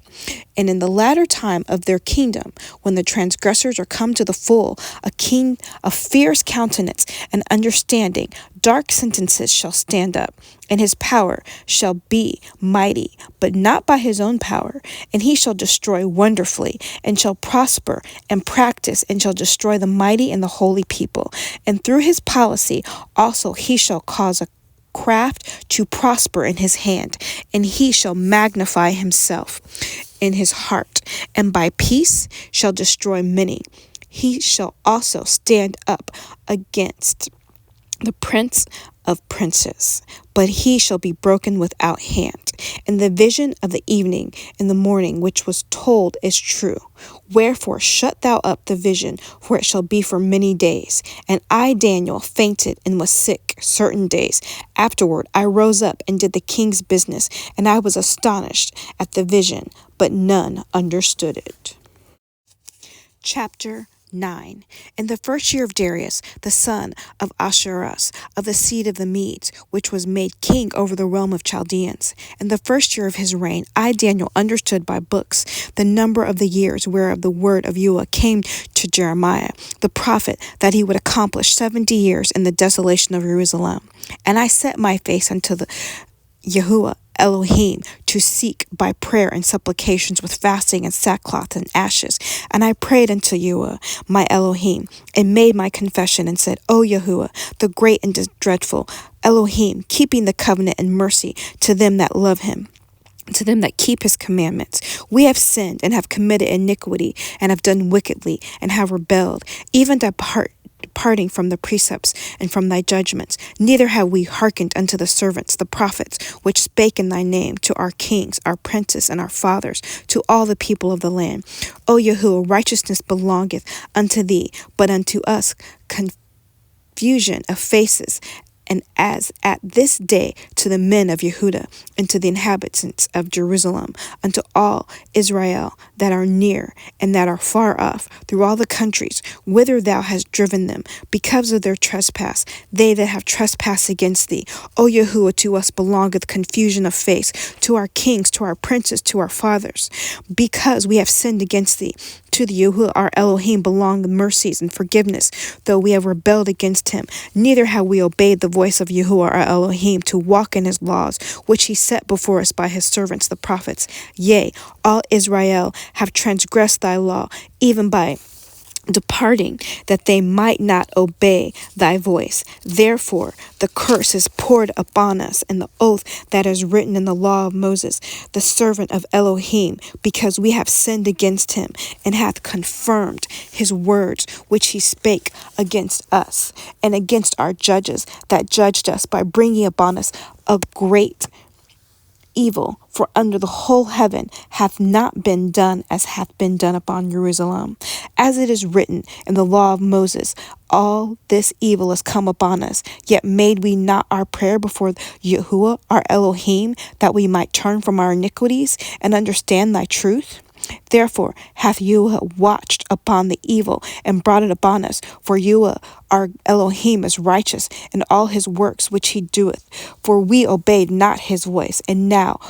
And in the latter time of their kingdom, when the transgressors are come to the full, a king of fierce countenance and understanding, dark sentences shall stand up, and his power shall be mighty, but not by his own power. And he shall destroy wonderfully, and shall prosper and practice, and shall destroy the mighty and the holy people. And through his policy also he shall cause a craft to prosper in his hand, and he shall magnify himself in his heart, and by peace shall destroy many. He shall also stand up against the prince of princes, but he shall be broken without hand. And the vision of the evening and the morning which was told is true. Wherefore shut thou up the vision, for it shall be for many days. And I, Daniel, fainted and was sick certain days. Afterward I rose up and did the king's business, and I was astonished at the vision, but none understood it. Chapter 9. In the first year of Darius, the son of Ahasuerus, of the seed of the Medes, which was made king over the realm of Chaldeans, in the first year of his reign, I, Daniel, understood by books the number of the years whereof the word of Yahuah came to Jeremiah, the prophet, that he would accomplish 70 years in the desolation of Jerusalem. And I set my face unto the Yahuah Elohim to seek by prayer and supplications with fasting and sackcloth and ashes. And I prayed unto Yahuah, my Elohim, and made my confession and said, O Yahuah, the great and dreadful Elohim, keeping the covenant and mercy to them that love him, to them that keep his commandments. We have sinned and have committed iniquity and have done wickedly and have rebelled, even departing from the precepts and from thy judgments. Neither have we hearkened unto the servants, the prophets, which spake in thy name to our kings, our princes, and our fathers, to all the people of the land. O Yahuwah, righteousness belongeth unto thee, but unto us confusion of faces, and as at this day to the men of Yehudah, and to the inhabitants of Jerusalem, unto all Israel that are near and that are far off, through all the countries whither thou hast driven them, because of their trespass, they that have trespassed against thee. O Yahuwah, to us belongeth confusion of face, to our kings, to our princes, to our fathers, because we have sinned against thee. To the Yahuwah our Elohim belong mercies and forgiveness, though we have rebelled against him. Neither have we obeyed the voice of Yahuwah our Elohim to walk in his laws, which he set before us by his servants the prophets. Yea, all Israel have transgressed thy law, even by departing, that they might not obey thy voice. Therefore the curse is poured upon us, and the oath that is written in the law of Moses, the servant of Elohim, because we have sinned against him, and hath confirmed his words which he spake against us, and against our judges that judged us, by bringing upon us a great evil, for under the whole heaven hath not been done as hath been done upon Jerusalem. As it is written in the law of Moses, all this evil is come upon us, yet made we not our prayer before Yahuwah our Elohim, that we might turn from our iniquities and understand thy truth? Therefore hath Yahuwah watched upon the evil and brought it upon us. For Yahuwah our Elohim is righteous in all his works which he doeth. For we obeyed not his voice. And now,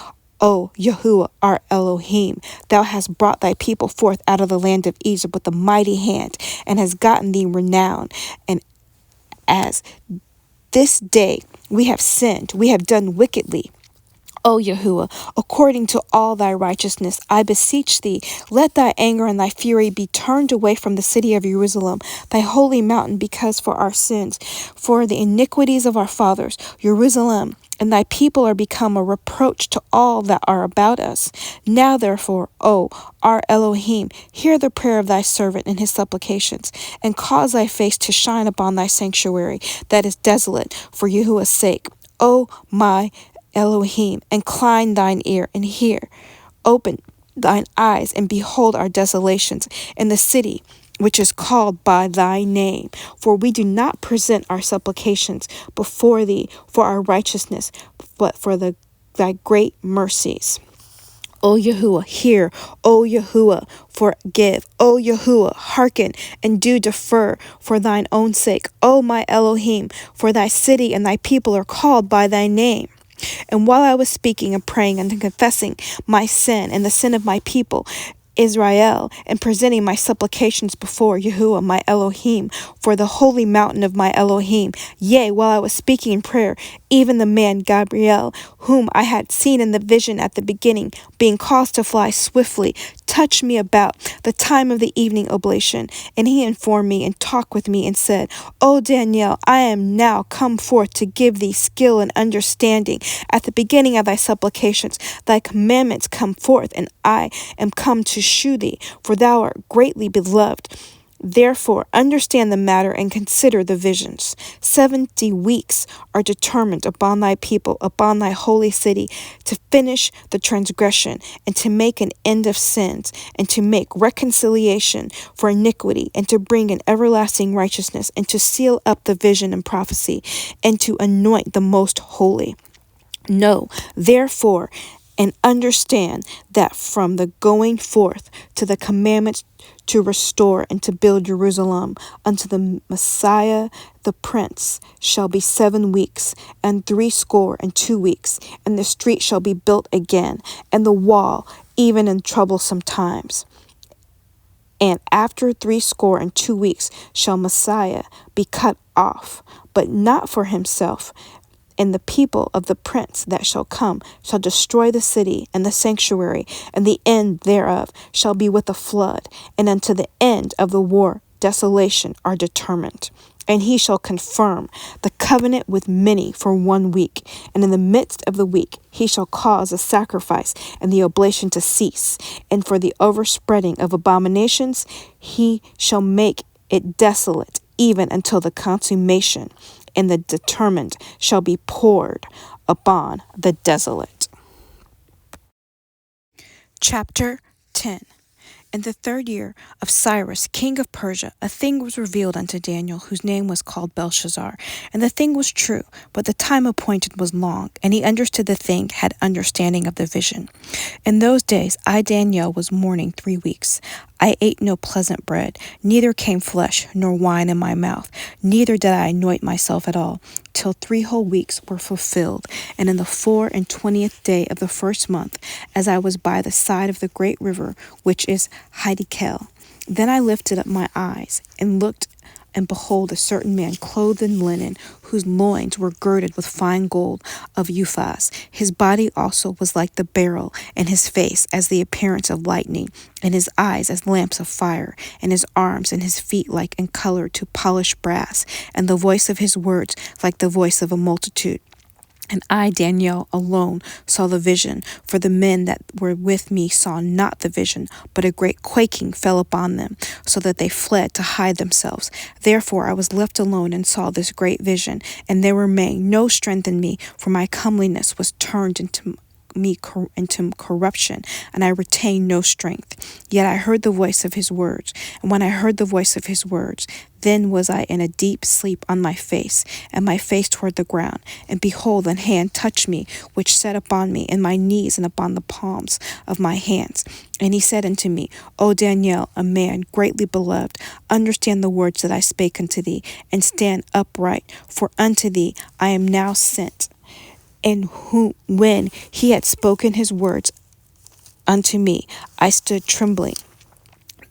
O Yahuwah our Elohim, thou hast brought thy people forth out of the land of Egypt with a mighty hand, and hast gotten thee renown. And as this day we have sinned, we have done wickedly. O Yahuwah, according to all thy righteousness, I beseech thee, let thy anger and thy fury be turned away from the city of Jerusalem, thy holy mountain, because for our sins, for the iniquities of our fathers, Jerusalem and thy people are become a reproach to all that are about us. Now therefore, O our Elohim, hear the prayer of thy servant and his supplications, and cause thy face to shine upon thy sanctuary that is desolate for Yahuwah's sake. O my Elohim, incline thine ear and hear. Open thine eyes and behold our desolations in the city which is called by thy name. For we do not present our supplications before thee for our righteousness, but for thy great mercies. O Yahuwah, hear. O Yahuwah, forgive. O Yahuwah, hearken, and do defer for thine own sake. O my Elohim, for thy city and thy people are called by thy name. And while I was speaking and praying and confessing my sin and the sin of my people, Israel, and presenting my supplications before Yahuwah my Elohim for the holy mountain of my Elohim. Yea, while I was speaking in prayer, even the man Gabriel, whom I had seen in the vision at the beginning, being caused to fly swiftly, touched me about the time of the evening oblation. And he informed me and talked with me and said, O Daniel, I am now come forth to give thee skill and understanding. At the beginning of thy supplications, thy commandments come forth, and I am come to shew thee, for thou art greatly beloved. Therefore, understand the matter and consider the visions. 70 weeks are determined upon thy people, upon thy holy city, to finish the transgression, and to make an end of sins, and to make reconciliation for iniquity, and to bring an everlasting righteousness, and to seal up the vision and prophecy, and to anoint the most holy. Know, therefore, and understand that from the going forth to the commandments to restore and to build Jerusalem unto the Messiah the Prince shall be 7 weeks, and 62 weeks, and the street shall be built again, and the wall even in troublesome times. And after 62 weeks shall Messiah be cut off, but not for himself. And the people of the prince that shall come shall destroy the city and the sanctuary, and the end thereof shall be with a flood, and unto the end of the war desolation are determined. And he shall confirm the covenant with many for 1 week, and in the midst of the week he shall cause a sacrifice and the oblation to cease, and for the overspreading of abominations he shall make it desolate, even until the consummation, and the determined shall be poured upon the desolate. Chapter 10. In the 3rd year of Cyrus, king of Persia, a thing was revealed unto Daniel, whose name was called Belshazzar. And the thing was true, but the time appointed was long, and he understood the thing, had understanding of the vision. In those days I, Daniel, was mourning 3 weeks. I ate no pleasant bread, neither came flesh nor wine in my mouth, neither did I anoint myself at all, till 3 whole weeks were fulfilled. And in the 24th day of the 1st month, as I was by the side of the great river, which is Hiddekel, then I lifted up my eyes and looked, and behold, a certain man clothed in linen, whose loins were girded with fine gold of Uphaz. His body also was like the beryl, and his face as the appearance of lightning, and his eyes as lamps of fire, and his arms and his feet like in color to polished brass, and the voice of his words like the voice of a multitude. And I, Daniel, alone saw the vision, for the men that were with me saw not the vision, but a great quaking fell upon them, so that they fled to hide themselves. Therefore I was left alone and saw this great vision, and there remained no strength in me, for my comeliness was turned into corruption, and I retained no strength. Yet I heard the voice of his words, and when I heard the voice of his words, then was I in a deep sleep on my face, and my face toward the ground. And behold, an hand touched me, which sat upon me, and my knees, and upon the palms of my hands. And he said unto me, O Daniel, a man greatly beloved, understand the words that I spake unto thee, and stand upright, for unto thee I am now sent. And when he had spoken his words unto me, I stood trembling.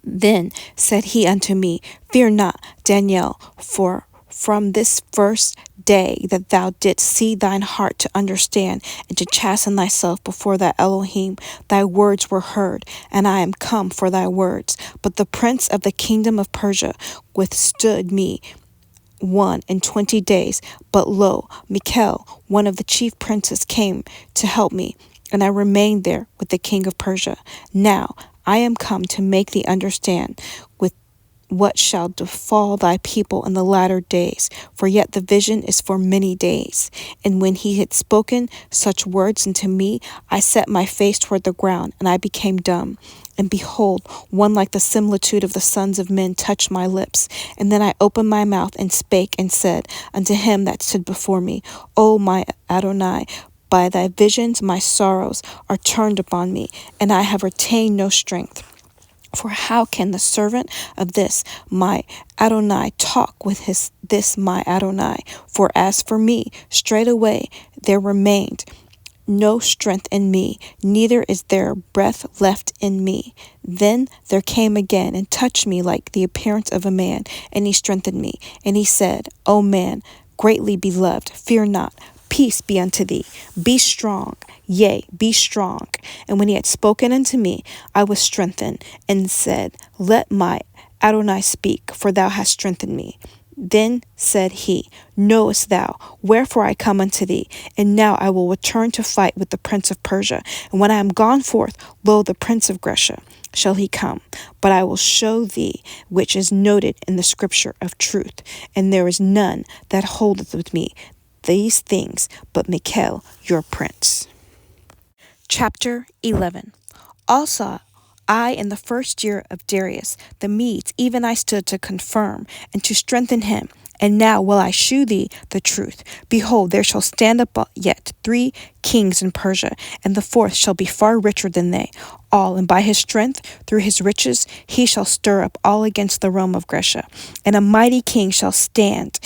Then said he unto me, Fear not, Daniel, for from this first day that thou didst see thine heart to understand and to chasten thyself before thy Elohim, thy words were heard, and I am come for thy words. But the prince of the kingdom of Persia withstood me 21 days. But lo, Michael, one of the chief princes, came to help me, and I remained there with the king of Persia. Now I am come to make thee understand with what shall befall thy people in the latter days, for yet the vision is for many days. And when he had spoken such words unto me, I set my face toward the ground, and I became dumb. And behold, one like the similitude of the sons of men touched my lips. And then I opened my mouth and spake and said unto him that stood before me, O my Adonai, by thy visions my sorrows are turned upon me, and I have retained no strength. For how can the servant of this my Adonai talk with this my Adonai? For as for me, straightway there remained no strength in me, neither is there breath left in me. Then there came again and touched me like the appearance of a man, and he strengthened me. And he said, O man, greatly beloved, fear not. Peace be unto thee. Be strong, yea, be strong. And when he had spoken unto me, I was strengthened, and said, Let my Adonai speak, for thou hast strengthened me. Then said he, Knowest thou wherefore I come unto thee? And now I will return to fight with the prince of Persia. And when I am gone forth, lo, the prince of Grecia shall he come. But I will show thee which is noted in the scripture of truth. And there is none that holdeth with me these things but Michael your prince. Chapter 11. Also, I, in the first year of Darius, the Medes, even I stood to confirm and to strengthen him. And now will I shew thee the truth. Behold, there shall stand up yet 3 kings in Persia, and the 4th shall be far richer than they all. And by his strength, through his riches, he shall stir up all against the realm of Grecia. And a mighty king shall stand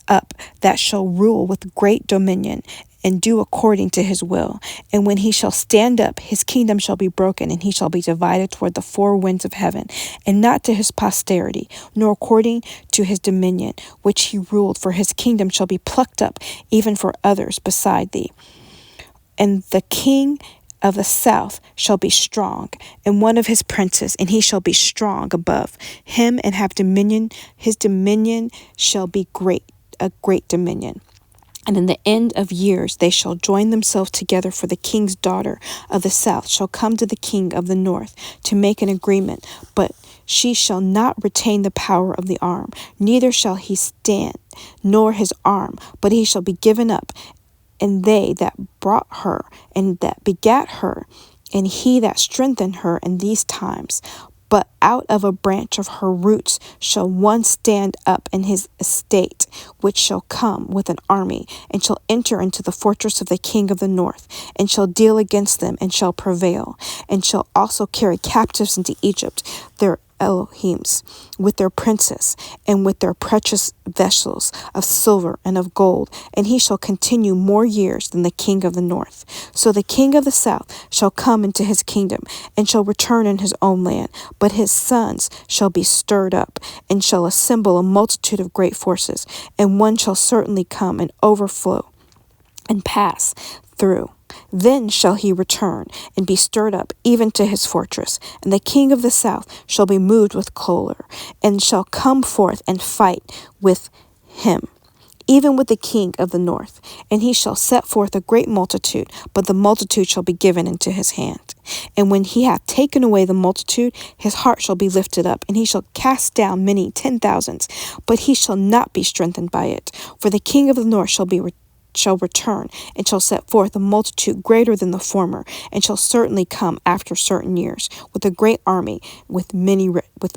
up that shall rule with great dominion and do according to his will. And when he shall stand up, his kingdom shall be broken, and he shall be divided toward the 4 winds of heaven, and not to his posterity, nor according to his dominion, which he ruled, for his kingdom shall be plucked up, even for others beside thee. And the king of the south shall be strong, and one of his princes, and he shall be strong above him, and have dominion. His dominion shall be great, a great dominion. And in the end of years they shall join themselves together, for the king's daughter of the south shall come to the king of the north to make an agreement, but she shall not retain the power of the arm, neither shall he stand, nor his arm, but he shall be given up, and they that brought her, and that begat her, and he that strengthened her in these times. But out of a branch of her roots shall one stand up in his estate, which shall come with an army, and shall enter into the fortress of the king of the north, and shall deal against them, and shall prevail, and shall also carry captives into Egypt their Elohims, with their princes, and with their precious vessels of silver and of gold, and he shall continue more years than the king of the north. So the king of the south shall come into his kingdom, and shall return in his own land, but his sons shall be stirred up, and shall assemble a multitude of great forces, and one shall certainly come and overflow and pass through. Then shall he return and be stirred up even to his fortress, and the king of the south shall be moved with choler, and shall come forth and fight with him, even with the king of the north. And he shall set forth a great multitude, but the multitude shall be given into his hand. And when he hath taken away the multitude, his heart shall be lifted up, and he shall cast down many 10,000s, but he shall not be strengthened by it. For the king of the north shall return, and shall set forth a multitude greater than the former, and shall certainly come after certain years with a great army, with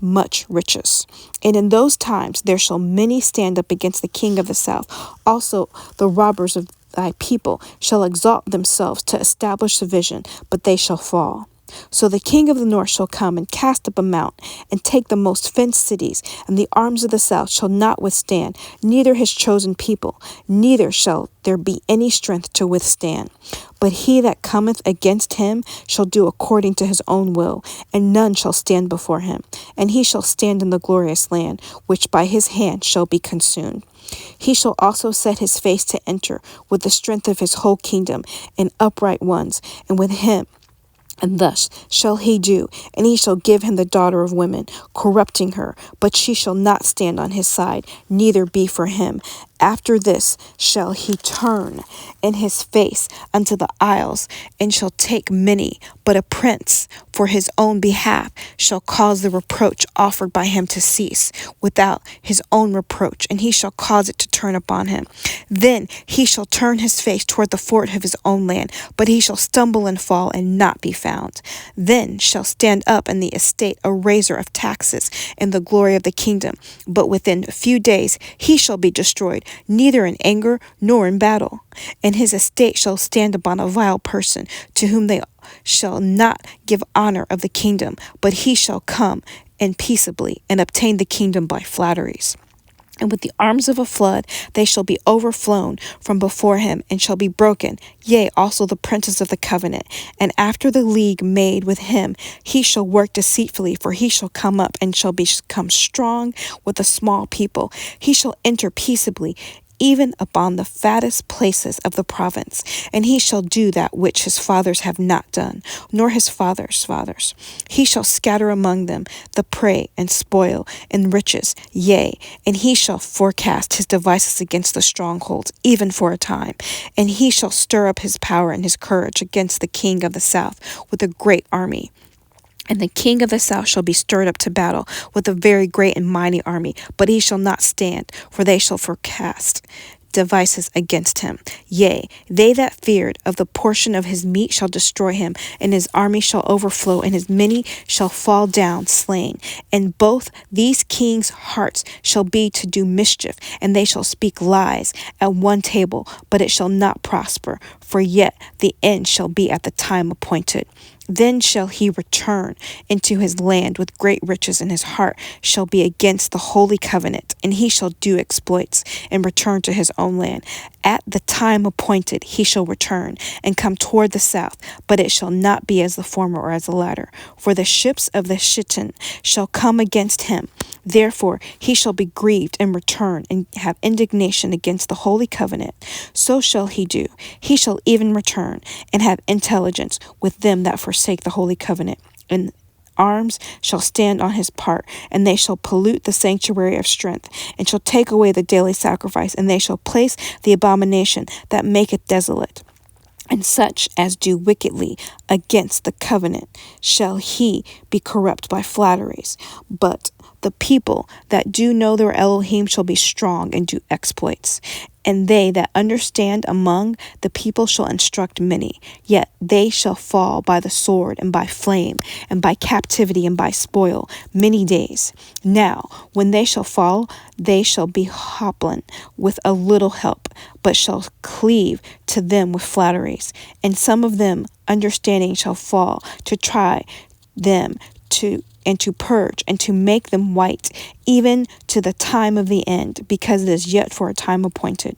much riches. And in those times there shall many stand up against the king of the south. Also the robbers of thy people shall exalt themselves to establish the vision, but they shall fall. So the king of the north shall come and cast up a mount, and take the most fenced cities, and the arms of the south shall not withstand, neither his chosen people, neither shall there be any strength to withstand. But he that cometh against him shall do according to his own will, and none shall stand before him. And he shall stand in the glorious land, which by his hand shall be consumed. He shall also set his face to enter with the strength of his whole kingdom, and upright ones, and with him. And thus shall he do, and he shall give him the daughter of women, corrupting her, but she shall not stand on his side, neither be for him. After this shall he turn in his face unto the isles, and shall take many, but a prince for his own behalf shall cause the reproach offered by him to cease without his own reproach, and he shall cause it to turn upon him. Then he shall turn his face toward the fort of his own land, but he shall stumble and fall and not be found. Then shall stand up in the estate a raiser of taxes in the glory of the kingdom, but within a few days he shall be destroyed, neither in anger nor in battle. And his estate shall stand upon a vile person, to whom they shall not give honor of the kingdom, but he shall come and peaceably and obtain the kingdom by flatteries. And with the arms of a flood they shall be overflown from before him, and shall be broken, yea, also the princes of the covenant. And after the league made with him, he shall work deceitfully, for he shall come up and shall become strong with a small people. He shall enter peaceably even upon the fattest places of the province. And he shall do that which his fathers have not done, nor his fathers' fathers. He shall scatter among them the prey and spoil and riches, yea, and he shall forecast his devices against the strongholds, even for a time. And he shall stir up his power and his courage against the king of the south with a great army. And the king of the south shall be stirred up to battle with a very great and mighty army, but he shall not stand, for they shall forecast devices against him. Yea, they that feared of the portion of his meat shall destroy him, and his army shall overflow, and his many shall fall down slain. And both these kings' hearts shall be to do mischief, and they shall speak lies at one table, but it shall not prosper, for yet the end shall be at the time appointed. Then shall he return into his land with great riches, and his heart shall be against the holy covenant, and he shall do exploits and return to his own land. At the time appointed he shall return and come toward the south, but it shall not be as the former or as the latter. For the ships of the Shittim shall come against him. Therefore he shall be grieved and return and have indignation against the holy covenant. So shall he do. He shall even return and have intelligence with them that forsake the holy covenant. And arms shall stand on his part, and they shall pollute the sanctuary of strength, and shall take away the daily sacrifice, and they shall place the abomination that maketh desolate. And such as do wickedly against the covenant shall he be corrupt by flatteries. But the people that do know their Elohim shall be strong and do exploits. And they that understand among the people shall instruct many. Yet they shall fall by the sword, and by flame, and by captivity, and by spoil, many days. Now, when they shall fall, they shall be hoplin with a little help, but shall cleave to them with flatteries. And some of them understanding shall fall to try them to purge, and to make them white, even to the time of the end, because it is yet for a time appointed.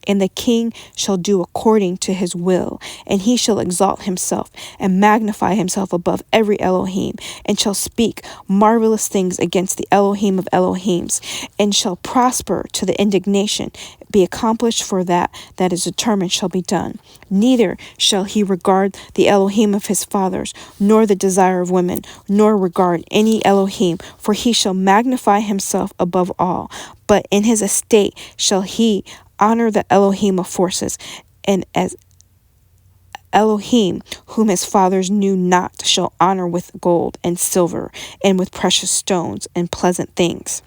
And the king shall do according to his will, and he shall exalt himself and magnify himself above every Elohim, and shall speak marvelous things against the Elohim of Elohims, and shall prosper to the indignation, be accomplished, for that is determined shall be done. Neither shall he regard the Elohim of his fathers, nor the desire of women, nor regard any Elohim, for he shall magnify himself above all. But in his estate shall he honor the Elohim of forces, and as Elohim, whom his fathers knew not, shall honor with gold and silver, and with precious stones and pleasant things.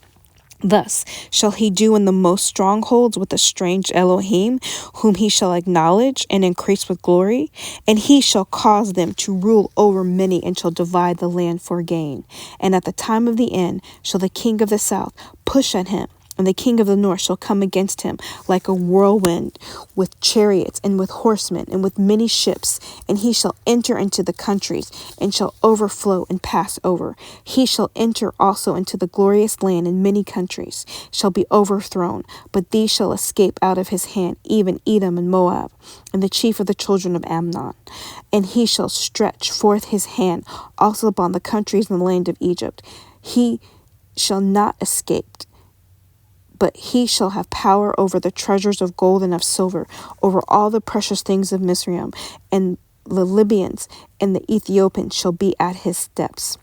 Thus shall he do in the most strongholds with a strange Elohim, whom he shall acknowledge and increase with glory. And he shall cause them to rule over many, and shall divide the land for gain. And at the time of the end shall the king of the south push at him, and the king of the north shall come against him like a whirlwind, with chariots and with horsemen and with many ships. And he shall enter into the countries, and shall overflow and pass over. He shall enter also into the glorious land, and many countries shall be overthrown. But these shall escape out of his hand, even Edom and Moab, and the chief of the children of Ammon. And he shall stretch forth his hand also upon the countries in the land of Egypt. He shall not escape, but he shall have power over the treasures of gold and of silver, over all the precious things of Mizraim, and the Libyans and the Ethiopians shall be at his steps.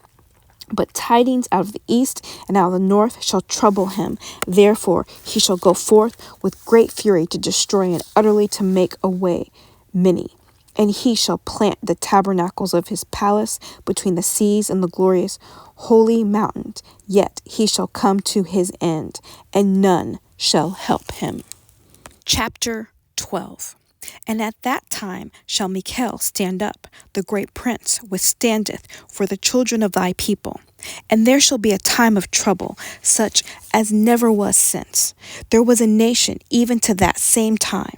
But tidings out of the east and out of the north shall trouble him. Therefore he shall go forth with great fury to destroy, and utterly to make away many. And he shall plant the tabernacles of his palace between the seas and the glorious holy mountain. Yet he shall come to his end, and none shall help him. Chapter 12. And at that time shall Michael stand up, the great prince, which standeth for the children of thy people. And there shall be a time of trouble, such as never was since there was a nation, even to that same time.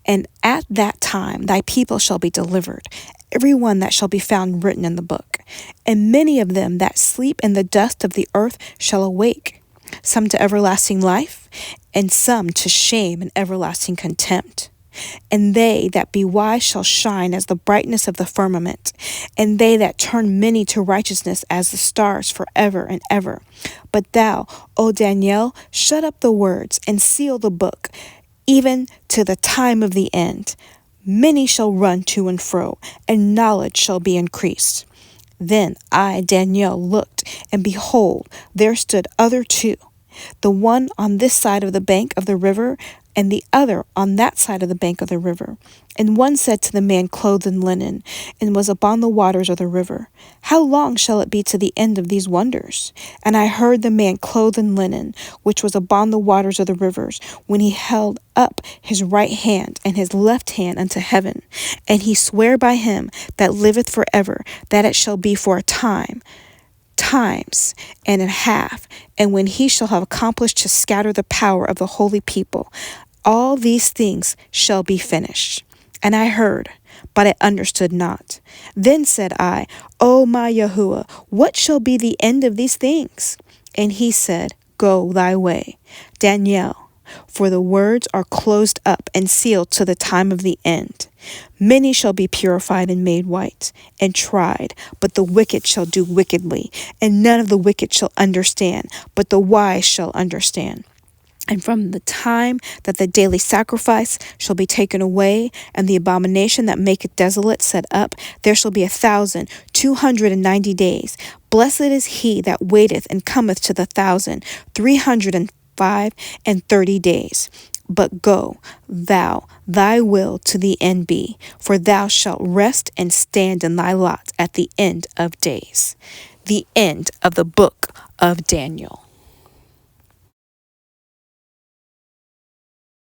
And at that time thy people shall be delivered, every one that shall be found written in the book. And many of them that sleep in the dust of the earth shall awake, some to everlasting life, and some to shame and everlasting contempt. And they that be wise shall shine as the brightness of the firmament, and they that turn many to righteousness as the stars forever and ever. But thou, O Daniel, shut up the words, and seal the book, even to the time of the end. Many shall run to and fro, and knowledge shall be increased. Then I, Daniel, looked, and behold, there stood other two, the one on this side of the bank of the river, and the other on that side of the bank of the river. And one said to the man clothed in linen, and was upon the waters of the river, How long shall it be to the end of these wonders? And I heard the man clothed in linen, which was upon the waters of the rivers, when he held up his right hand and his left hand unto heaven. And he sware by him that liveth for ever, that it shall be for a times and a half, and when he shall have accomplished to scatter the power of the holy people, all these things shall be finished. And I heard, but I understood not. Then said I, O my Yahuah, what shall be the end of these things? And he said, Go thy way, Daniel, for the words are closed up and sealed to the time of the end. Many shall be purified and made white, and tried, but the wicked shall do wickedly, and none of the wicked shall understand, but the wise shall understand. And from the time that the daily sacrifice shall be taken away, and the abomination that maketh desolate set up, there shall be 1,290 days. Blessed is he that waiteth and cometh to the 1,335 days. But go thou thy will to the end be, for thou shalt rest and stand in thy lot at the end of days. The end of the book of Daniel.